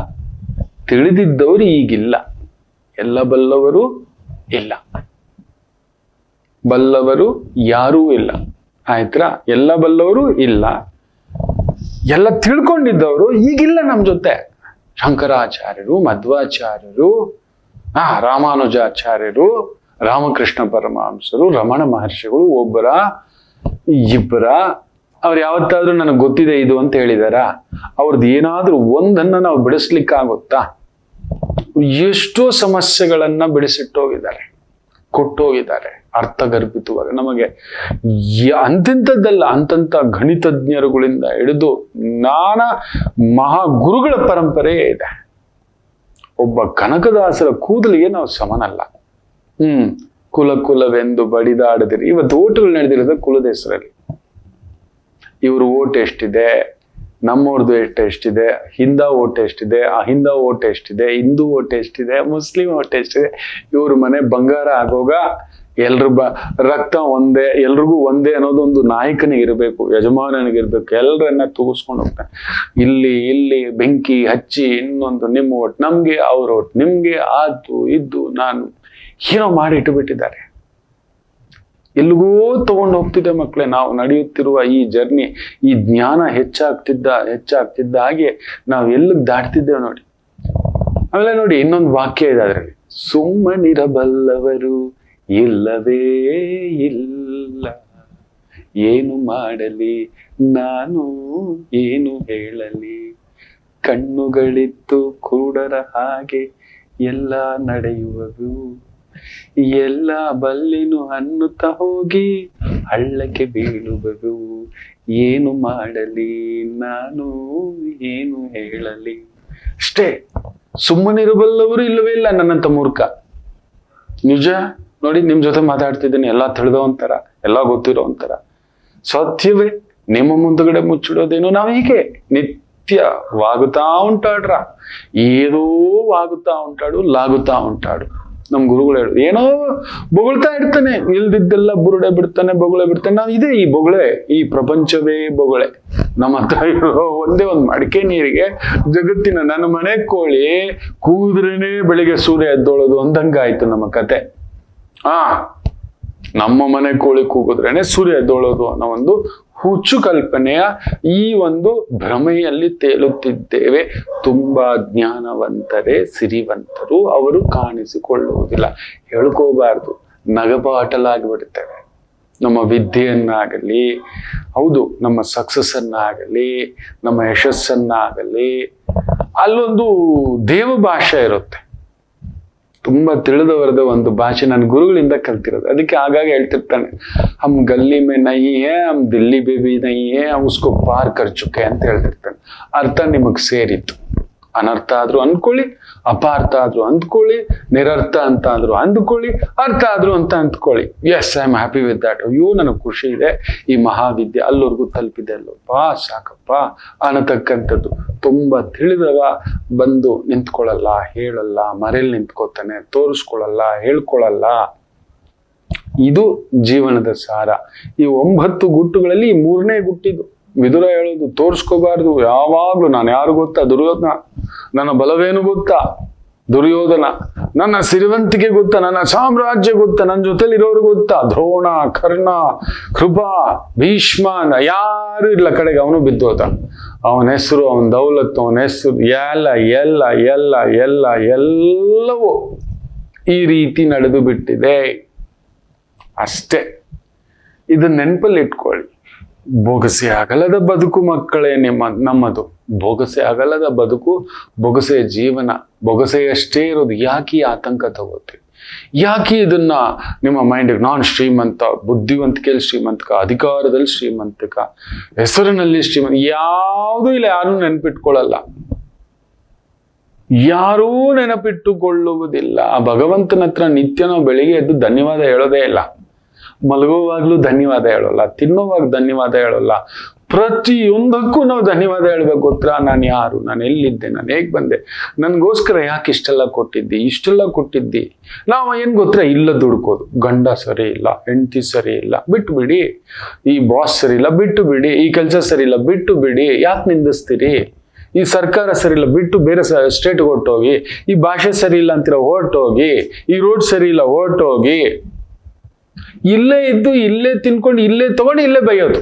ತಿಳಿದಿದ್ದವರು ಈಗಿಲ್ಲ. ಎಲ್ಲ ಬಲ್ಲವರು ಇಲ್ಲ, ಬಲ್ಲವರು ಯಾರೂ ಇಲ್ಲ. ಆಯ್ತಾ? ಎಲ್ಲ ಬಲ್ಲವರು ಇಲ್ಲ, ಎಲ್ಲ ತಿಳ್ಕೊಂಡಿದ್ದವರು ಈಗಿಲ್ಲ ನಮ್ಮ ಜೊತೆ. ಶಂಕರಾಚಾರ್ಯರು, ಮಧ್ವಾಚಾರ್ಯರು, ರಾಮಾನುಜಾಚಾರ್ಯರು, ರಾಮಕೃಷ್ಣ ಪರಮಹಂಸರು, ರಮಣ ಮಹರ್ಷಿಗಳು ಒಬ್ಬರ ಇಬ್ಬರ? ಅವ್ರು ಯಾವತ್ತಾದ್ರೂ ನನಗೆ ಗೊತ್ತಿದೆ ಇದು ಅಂತ ಹೇಳಿದಾರ? ಅವ್ರದ್ದು ಏನಾದ್ರೂ ಒಂದನ್ನ ನಾವು ಬಿಡಿಸ್ಲಿಕ್ಕಾಗುತ್ತಾ? ಎಷ್ಟೋ ಸಮಸ್ಯೆಗಳನ್ನ ಬಿಡಿಸಿಟ್ಟೋಗಿದ್ದಾರೆ, ಕೊಟ್ಟೋಗಿದ್ದಾರೆ ಅರ್ಥಗರ್ಭಿತವಾಗಿ ನಮಗೆ. ಅಂತಿಂಥದ್ದಲ್ಲ, ಅಂತಂತ ಗಣಿತಜ್ಞರುಗಳಿಂದ ಹಿಡಿದು ನಾನಾ ಮಹಾಗುರುಗಳ ಪರಂಪರೆಯೇ ಇದೆ. ಒಬ್ಬ ಕನಕದಾಸರ ಕೂದಲಿಗೆ ನಾವು ಸಮನಲ್ಲ. ಕುಲ ಕುಲವೆಂದು ಬಡಿದಾಡದಿರಿ. ಇವತ್ತು ಓಟುಗಳು ನಡೆದಿರೋದು ಕುಲದ ಹೆಸರಲ್ಲಿ. ಇವ್ರ ಓಟ್ ಎಷ್ಟಿದೆ, ನಮ್ಮವ್ರದ್ದು ಎಷ್ಟಿದೆ, ಹಿಂದ ಓಟ್ ಎಷ್ಟಿದೆ, ಅಹಿಂದ ಓಟ್ ಎಷ್ಟಿದೆ, ಹಿಂದೂ ಓಟ್ ಎಷ್ಟಿದೆ, ಮುಸ್ಲಿಂ ಓಟ್ ಎಷ್ಟಿದೆ. ಇವ್ರ ಮನೆ ಬಂಗಾರ ಆಗೋಗ ಎಲ್ರ ರಕ್ತ ಒಂದೇ, ಎಲ್ರಿಗೂ ಒಂದೇ ಅನ್ನೋದು ಒಂದು ನಾಯಕನಿಗೆ ಇರಬೇಕು, ಯಜಮಾನನಿಗಿರ್ಬೇಕು. ಎಲ್ಲರನ್ನ ತೂಗಿಸ್ಕೊಂಡು ಹೋಗ್ತಾನೆ. ಇಲ್ಲಿ ಬೆಂಕಿ ಹಚ್ಚಿ ಇನ್ನೊಂದು ನಿಮ್ಮ ಓಟ್ ನಮ್ಗೆ, ಅವ್ರ ಓಟ್ ನಿಮ್ಗೆ, ಆದ್ದು ಇದ್ದು ನಾನು ಏನೋ ಮಾಡಿ ಇಟ್ಟುಬಿಟ್ಟಿದ್ದಾರೆ. ಎಲ್ಲಿಗೋ ತಗೊಂಡು ಹೋಗ್ತಿದ್ದೆ ಮಕ್ಕಳೇ. ನಾವು ನಡೆಯುತ್ತಿರುವ ಈ ಜರ್ನಿ, ಈ ಜ್ಞಾನ ಹೆಚ್ಚಾಗ್ತಿದ್ದ ಹಾಗೆ ನಾವು ಎಲ್ಲಿಗೆ ದಾಟ್ತಿದ್ದೇವೆ ನೋಡಿ. ಆಮೇಲೆ ನೋಡಿ, ಇನ್ನೊಂದು ವಾಕ್ಯ ಇದೆ ಅದರಲ್ಲಿ, ಸುಮ್ಮನಿರಬಲ್ಲವರು ಇಲ್ಲವೇ ಇಲ್ಲ, ಏನು ಮಾಡಲಿ ನಾನು, ಏನು ಹೇಳಲಿ, ಕಣ್ಣುಗಳಿತ್ತು ಕೂಡರ ಹಾಗೆ ಎಲ್ಲ ನಡೆಯುವುದು, ಎಲ್ಲ ಬಲ್ಲಿನು ಅನ್ನುತ್ತಾ ಹೋಗಿ ಹಳ್ಳಕ್ಕೆ ಬೀಳುವುದು, ಏನು ಮಾಡಲಿ ನಾನು, ಏನು ಹೇಳಲಿ. ಅಷ್ಟೇ, ಸುಮ್ಮನಿರಬಲ್ಲವರು ಇಲ್ಲವೇ ಇಲ್ಲ ನನ್ನಂತ ಮೂರ್ಖ. ನಿಜ ನೋಡಿ, ನಿಮ್ ಜೊತೆ ಮಾತಾಡ್ತಿದ್ದೀನಿ, ಎಲ್ಲ ತಿಳಿದವಂತರ, ಎಲ್ಲ ಗೊತ್ತಿರೋವಂತರ. ಸತ್ಯವೇ ನಿಮ್ಮ ಮುಂದುಗಡೆ ಮುಚ್ಚಿಡೋದೇನು. ನಾವು ಹೀಗೆ ನಿತ್ಯ ವಾಗುತ್ತಾ ಉಂಟಾಡ್ರ, ಏದೋ ವಾಗುತ್ತಾ ಉಂಟಾಡು, ಲಾಗುತ್ತಾ ಉಂಟಾಡು. ನಮ್ ಗುರುಗಳು ಹೇಳು, ಏನೋ ಬೊಗಳ್ತಾ ಇರ್ತಾನೆ, ಇಲ್ದಿದ್ದೆಲ್ಲ ಬುರುಡೆ ಬಿಡ್ತಾನೆ, ಬೊಗಳೆ ಬಿಡ್ತಾನೆ. ನಾವು ಇದೆ ಈ ಬೊಗಳೆ, ಈ ಪ್ರಪಂಚವೇ ಬೊಗಳೆ. ನಮ್ಮ ಹತ್ರ ಇರೋ ಒಂದೇ ಒಂದು ಮಡಿಕೆ ನೀರಿಗೆ ಜಗತ್ತಿನ ನನ್ನ ಮನೆ ಕೋಳಿ ಕೂದ್ರೇನೆ ಬೆಳಿಗ್ಗೆ ಸೂರ್ಯ ಎದ್ದೋಳೋದು ಅಂದಂಗಾಯ್ತು ನಮ್ಮ ಕತೆ. ನಮ್ಮ ಮನೆ ಕೋಳಿ ಕೂಗಿದ್ರೇನೆ ಸೂರ್ಯ ಎದ್ದೋಳೋದು ಅನ್ನೋ ಒಂದು ಹುಚ್ಚು ಕಲ್ಪನೆಯ ಈ ಒಂದು ಭ್ರಮೆಯಲ್ಲಿ ತೇಲುತ್ತಿದ್ದೇವೆ. ತುಂಬಾ ಜ್ಞಾನವಂತರೇ ಸಿರಿವಂತರು, ಅವರು ಕಾಣಿಸಿಕೊಳ್ಳುವುದಿಲ್ಲ. ಹೇಳ್ಕೋಬಾರ್ದು, ನಗಪಾಟಲಾಗಿಬಿಡ್ತೇವೆ. ನಮ್ಮ ವಿದ್ಯೆಯನ್ನಾಗಲಿ, ಹೌದು, ನಮ್ಮ ಸಕ್ಸಸ್ ಅನ್ನಾಗಲಿ, ನಮ್ಮ ಯಶಸ್ಸನ್ನಾಗಲಿ, ಅಲ್ಲೊಂದು ದೇವ ಭಾಷೆ ಇರುತ್ತೆ. ತುಂಬಾ ತಿಳಿದವರದ ಒಂದು ಭಾಷೆ ನನ್ನ ಗುರುಗಳಿಂದ ಕಲ್ತಿರೋದು. ಅದಕ್ಕೆ ಆಗಾಗ ಹೇಳ್ತಿರ್ತಾನೆ, ಹಮ್ ಗಲ್ಲಿ ಮೇ ನಹೀ ಹೇ, ಹಮ್ ದಿಲ್ಲಿ ಬೇಬಿ ನಹೀ ಹೇ, ಉಸ್ಕೋ ಪಾರ್ ಕರ್ ಚುಕೆ ಅಂತ ಹೇಳ್ತಿರ್ತಾನೆ. ಅರ್ಥ ನಿಮಗ್ ಸೇರಿತ್ತು. ಅನರ್ಥ ಆದ್ರೂ ಅಂದ್ಕೊಳ್ಳಿ, ಅಪಾರ್ಥ ಆದ್ರೂ ಅಂದ್ಕೊಳ್ಳಿ, ನಿರರ್ಥ ಅಂತ ಆದ್ರೂ ಅಂದ್ಕೊಳ್ಳಿ, ಅರ್ಥ ಆದ್ರೂ ಅಂತ ಅಂದ್ಕೊಳ್ಳಿ. Yes, I am happy with that. ಅಯ್ಯೋ, ನನಗೆ ಖುಷಿ ಇದೆ, ಈ ಮಹಾವಿದ್ಯೆ ಅಲ್ಲವರೆಗೂ ತಲುಪಿದೆ ಅಲ್ಲಪ್ಪ, ಸಾಕಪ್ಪ ಅನ್ನತಕ್ಕಂಥದ್ದು. ತುಂಬಾ ತಿಳಿದವ ಬಂದು ನಿಂತ್ಕೊಳ್ಳಲ್ಲ, ಹೇಳಲ್ಲ, ಮರೆಯಲ್ಲಿ ನಿಂತ್ಕೋತಾನೆ, ತೋರಿಸ್ಕೊಳ್ಳಲ್ಲ, ಹೇಳ್ಕೊಳ್ಳಲ್ಲ. ಇದು ಜೀವನದ ಸಾರ. ಈ 9 ಗುಟ್ಟುಗಳಲ್ಲಿ ಈ 3ನೇ ಗುಟ್ಟಿದು. ವಿದುರ ಹೇಳೋದು, ತೋರ್ಸ್ಕೋಬಾರ್ದು ಯಾವಾಗ್ಲೂ. ನಾನು ಯಾರು ಗೊತ್ತಾ? ದುರ್ಯೋಧನ. ನನ್ನ ಬಲವೇನು ಗೊತ್ತಾ? ದುರ್ಯೋಧನ, ನನ್ನ ಸಿರಿವಂತಿಕೆ ಗೊತ್ತಾ, ನನ್ನ ಸಾಮ್ರಾಜ್ಯ ಗೊತ್ತಾ, ನನ್ನ ಜೊತೆಲಿ ಇರೋರು ಗೊತ್ತಾ, ದ್ರೋಣ, ಕರ್ಣ, ಕೃಪ, ಭೀಷ್ಮ, ಯಾರು ಇಲ್ಲ ಕಡೆಗೆ ಅವನು ಬಿದ್ದೋದ. ಅವನ ಹೆಸರು, ಅವನ ದೌಲತ್ತು, ಅವನ ಹೆಸರು ಎಲ್ಲವೂ ಈ ರೀತಿ ನಡೆದು ಬಿಟ್ಟಿದೆ ಅಷ್ಟೇ. ಇದನ್ನ ನೆನಪಲ್ಲಿ ಇಟ್ಕೊಳ್ಳಿ. ಬೊಗಸೆ ಅಗಲದ ಬದುಕು ಮಕ್ಕಳೇ ನಮ್ಮದು. ಬೊಗಸೆ ಅಗಲದ ಬದುಕು, ಬೊಗಸೆ ಜೀವನ, ಬೊಗಸೆಯಷ್ಟೇ ಇರೋದು. ಯಾಕೆ ಈ ಆತಂಕ ತಗೋತೀವಿ? ಯಾಕೆ ಇದನ್ನ ನಿಮ್ಮ ಮೈಂಡಿಗೆ ನಾನು ಶ್ರೀಮಂತ, ಬುದ್ಧಿವಂತಿಕೆಯಲ್ಲಿ ಶ್ರೀಮಂತಕ, ಅಧಿಕಾರದಲ್ಲಿ ಶ್ರೀಮಂತಕ, ಹೆಸರಿನಲ್ಲಿ ಶ್ರೀಮಂತ, ಯಾವುದೂ ಇಲ್ಲ. ಯಾರೂ ನೆನಪಿಟ್ಕೊಳ್ಳಲ್ಲ, ಯಾರೂ ನೆನಪಿಟ್ಟುಕೊಳ್ಳುವುದಿಲ್ಲ. ಆ ಭಗವಂತನ ಹತ್ರ ನಿತ್ಯ ನಾವು ಬೆಳಿಗ್ಗೆ ಎದ್ದು ಧನ್ಯವಾದ ಹೇಳೋದೇ ಇಲ್ಲ. ಮಲಗುವಾಗ್ಲೂ ಧನ್ಯವಾದ ಹೇಳೋಲ್ಲ, ತಿನ್ನುವಾಗ ಧನ್ಯವಾದ ಹೇಳೋಲ್ಲ. ಪ್ರತಿಯೊಂದಕ್ಕೂ ನಾವು ಧನ್ಯವಾದ ಹೇಳ್ಬೇಕು. ಗೊತ್ತಾ, ನಾನು ಯಾರು, ನಾನು ಎಲ್ಲಿದ್ದೆ, ನಾನು ಹೇಗೆ ಬಂದೆ, ನನಗೋಸ್ಕರ ಯಾಕೆ ಇಷ್ಟೆಲ್ಲ ಕೊಟ್ಟಿದ್ದಿ. ನಾವು ಏನ್ ಗೊತ್ತಾ, ಇಲ್ಲ ದುಡ್ಕೋದು. ಗಂಡ ಸರಿ ಇಲ್ಲ, ಹೆಂಡತಿ ಸರಿ ಇಲ್ಲ, ಬಿಟ್ಟು ಬಿಡಿ. ಈ ಬಾಸ್ ಸರಿ ಇಲ್ಲ, ಬಿಟ್ಟು ಬಿಡಿ. ಈ ಕೆಲಸ ಸರಿ ಇಲ್ಲ, ಬಿಟ್ಟು ಬಿಡಿ. ಯಾಕೆ ನಿಂದಿಸ್ತೀರಿ? ಈ ಸರ್ಕಾರ ಸರಿ ಇಲ್ಲ, ಬಿಟ್ಟು ಬೇರೆ ಸ್ಟೇಟ್ಗೆ ಹೊರಟೋಗಿ. ಈ ಭಾಷೆ ಸರಿ ಇಲ್ಲ ಅಂತೀರ, ಹೊರಟೋಗಿ. ಈ ರೋಡ್ ಸರಿ ಇಲ್ಲ, ಹೊರಟೋಗಿ. ಇಲ್ಲೇ ಇದ್ದು, ಇಲ್ಲೇ ತಿನ್ಕೊಂಡು, ಇಲ್ಲೇ ತಗೊಂಡು, ಇಲ್ಲೇ ಬೈಯೋದು.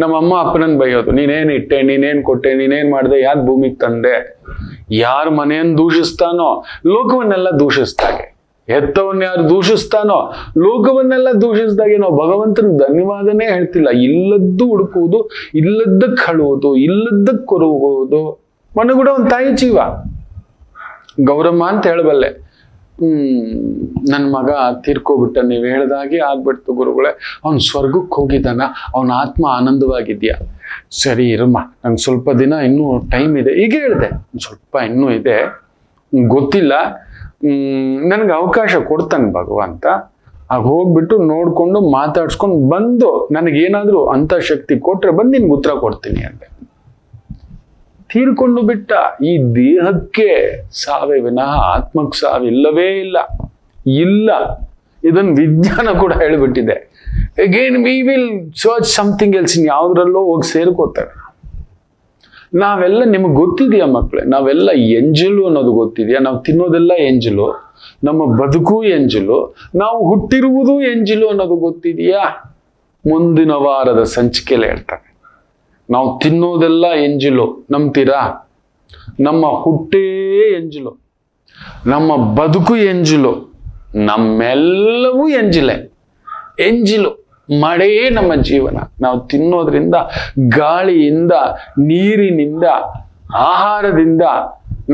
ನಮ್ಮ ಅಮ್ಮ ಅಪ್ಪನನ್ನು ಬೈಯೋದು. ನೀನೇನ್ ಇಟ್ಟೆ, ನೀನೇನ್ ಕೊಟ್ಟೆ, ನೀನೇನ್ ಮಾಡಿದೆ, ಯಾಕೆ ಭೂಮಿಗೆ ತಂದೆ. ಯಾರ ಮನೆಯನ್ನು ದೂಷಿಸ್ತಾನೋ ಲೋಕವನ್ನೆಲ್ಲ ದೂಷಿಸ್ದಾಗೆ. ಹೆತ್ತವನ್ನ ಯಾರು ದೂಷಿಸ್ತಾನೋ ಲೋಕವನ್ನೆಲ್ಲ ದೂಷಿಸಿದಾಗೆ. ನಾವು ಭಗವಂತನ ಧನ್ಯವಾದನೇ ಹೇಳ್ತಿಲ್ಲ. ಇಲ್ಲದ್ದು ಹುಡುಕುವುದು, ಇಲ್ಲದ್ದಕ್ಕೆ ಹಳುವುದು, ಇಲ್ಲದ್ದಕ್ಕೆ ಕೊರುವುದು. ಮೊನ್ನೆ ಕೂಡ ಒಂದು ತಾಯಿ ಜೀವ ಗೌರಮ್ಮ ಅಂತ ಹೇಳಬಲ್ಲೆ. ನನ್ನ ಮಗ ತೀರ್ಕೋಬಿಟ್ಟ, ನೀವು ಹೇಳ್ದಾಗೆ ಆಗ್ಬಿಡ್ತು ಗುರುಗಳೇ. ಅವ್ನು ಸ್ವರ್ಗಕ್ಕೆ ಹೋಗಿದ್ದಾನ, ಅವನ ಆತ್ಮ ಆನಂದವಾಗಿದ್ಯಾ? ಸರಿ ಇರಮ್ಮ, ನಂಗೆ ಸ್ವಲ್ಪ ದಿನ ಇನ್ನೂ ಟೈಮ್ ಇದೆ. ಈಗ ಹೇಳಿದೆ, ಸ್ವಲ್ಪ ಇನ್ನೂ ಇದೆ, ಗೊತ್ತಿಲ್ಲ, ನನಗೆ ಅವಕಾಶ ಕೊಡ್ತಾನೆ ಭಗವಂತ. ಆಗ ಹೋಗ್ಬಿಟ್ಟು ನೋಡ್ಕೊಂಡು ಮಾತಾಡ್ಸ್ಕೊಂಡು ಬಂದು ನನಗೇನಾದ್ರೂ ಅಂತ ಶಕ್ತಿ ಕೊಟ್ರೆ ಬಂದು ನಿನ್ಗೆ ಉತ್ತರ ಕೊಡ್ತೀನಿ ಅಂದೆ. ತೀರ್ಕೊಂಡು ಬಿಟ್ಟ. ಈ ದೇಹಕ್ಕೆ ಸಾವೇ ವಿನಃ ಆತ್ಮಕ್ಕೆ ಸಾವಿಲ್ಲವೇ ಇಲ್ಲ. ಇದನ್ನು ವಿಜ್ಞಾನ ಕೂಡ ಹೇಳಿಬಿಟ್ಟಿದೆ. Again we will search something else. ಯಾವುದ್ರಲ್ಲೋ ಹೋಗಿ ಸೇರ್ಕೋತಾರೆ. ನಾವೆಲ್ಲ, ನಿಮಗೆ ಗೊತ್ತಿದೆಯಾ ಮಕ್ಕಳೇ, ನಾವೆಲ್ಲ ಎಂಜಲು ಅನ್ನೋದು ಗೊತ್ತಿದೆಯಾ? ನಾವು ತಿನ್ನೋದೆಲ್ಲ ಎಂಜಲು, ನಮ್ಮ ಬದುಕು ಎಂಜಲು, ನಾವು ಹುಟ್ಟಿರುವುದು ಎಂಜಲು ಅನ್ನೋದು ಗೊತ್ತಿದೆಯಾ? ಮುಂದಿನ ವಾರದ ಸಂಚಿಕೆಯಲ್ಲಿ ಹೇಳ್ತಾರೆ. ನಾವು ತಿನ್ನೋದೆಲ್ಲ ಎಂಜಲು, ನಂಬ್ತೀರಾ? ನಮ್ಮ ಹುಟ್ಟೇ ಎಂಜಲು, ನಮ್ಮ ಬದುಕು ಎಂಜಲು, ನಮ್ಮೆಲ್ಲವೂ ಎಂಜಿಲು ಮಳೆಯೇ ನಮ್ಮ ಜೀವನ. ನಾವು ತಿನ್ನೋದ್ರಿಂದ, ಗಾಳಿಯಿಂದ, ನೀರಿನಿಂದ, ಆಹಾರದಿಂದ,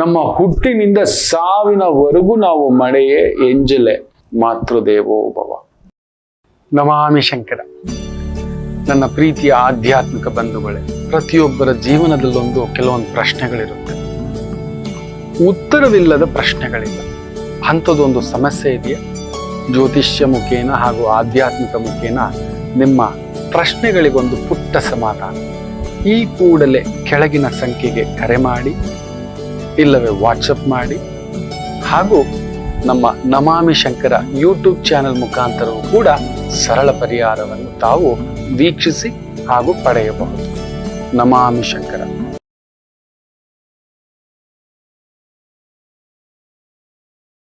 ನಮ್ಮ ಹುಟ್ಟಿನಿಂದ ಸಾವಿನವರೆಗೂ ನಾವು ಮಳೆಯೇ, ಎಂಜಲೆ. ಮಾತೃದೇವೋ ಭವ. ನಮಾಮಿ ಶಂಕರ. ನನ್ನ ಪ್ರೀತಿಯ ಆಧ್ಯಾತ್ಮಿಕ ಬಂಧುಗಳೇ, ಪ್ರತಿಯೊಬ್ಬರ ಜೀವನದಲ್ಲೊಂದು ಕೆಲವೊಂದು ಪ್ರಶ್ನೆಗಳಿರುತ್ತೆ. ಉತ್ತರವಿಲ್ಲದ ಪ್ರಶ್ನೆಗಳಿಲ್ಲ. ಅಂಥದ್ದೊಂದು ಸಮಸ್ಯೆ ಇದೆಯಾ? ಜ್ಯೋತಿಷ್ಯ ಮುಖೇನ ಹಾಗೂ ಆಧ್ಯಾತ್ಮಿಕ ಮುಖೇನ ನಿಮ್ಮ ಪ್ರಶ್ನೆಗಳಿಗೊಂದು ಪುಟ್ಟ ಸಮಾಧಾನ. ಈ ಕೂಡಲೇ ಕೆಳಗಿನ ಸಂಖ್ಯೆಗೆ ಕರೆ ಮಾಡಿ, ಇಲ್ಲವೇ ವಾಟ್ಸಪ್ ಮಾಡಿ, ಹಾಗೂ ನಮ್ಮ ನಮಾಮಿ ಶಂಕರ ಯೂಟ್ಯೂಬ್ ಚಾನೆಲ್ ಮುಖಾಂತರವೂ ಕೂಡ ಸರಳ ಪರಿಹಾರವನ್ನು ತಾವು ವೀಕ್ಷಿಸಿ ಹಾಗೂ ಪಡೆಯಬಹುದು. ನಮಾಮಿ ಶಂಕರ.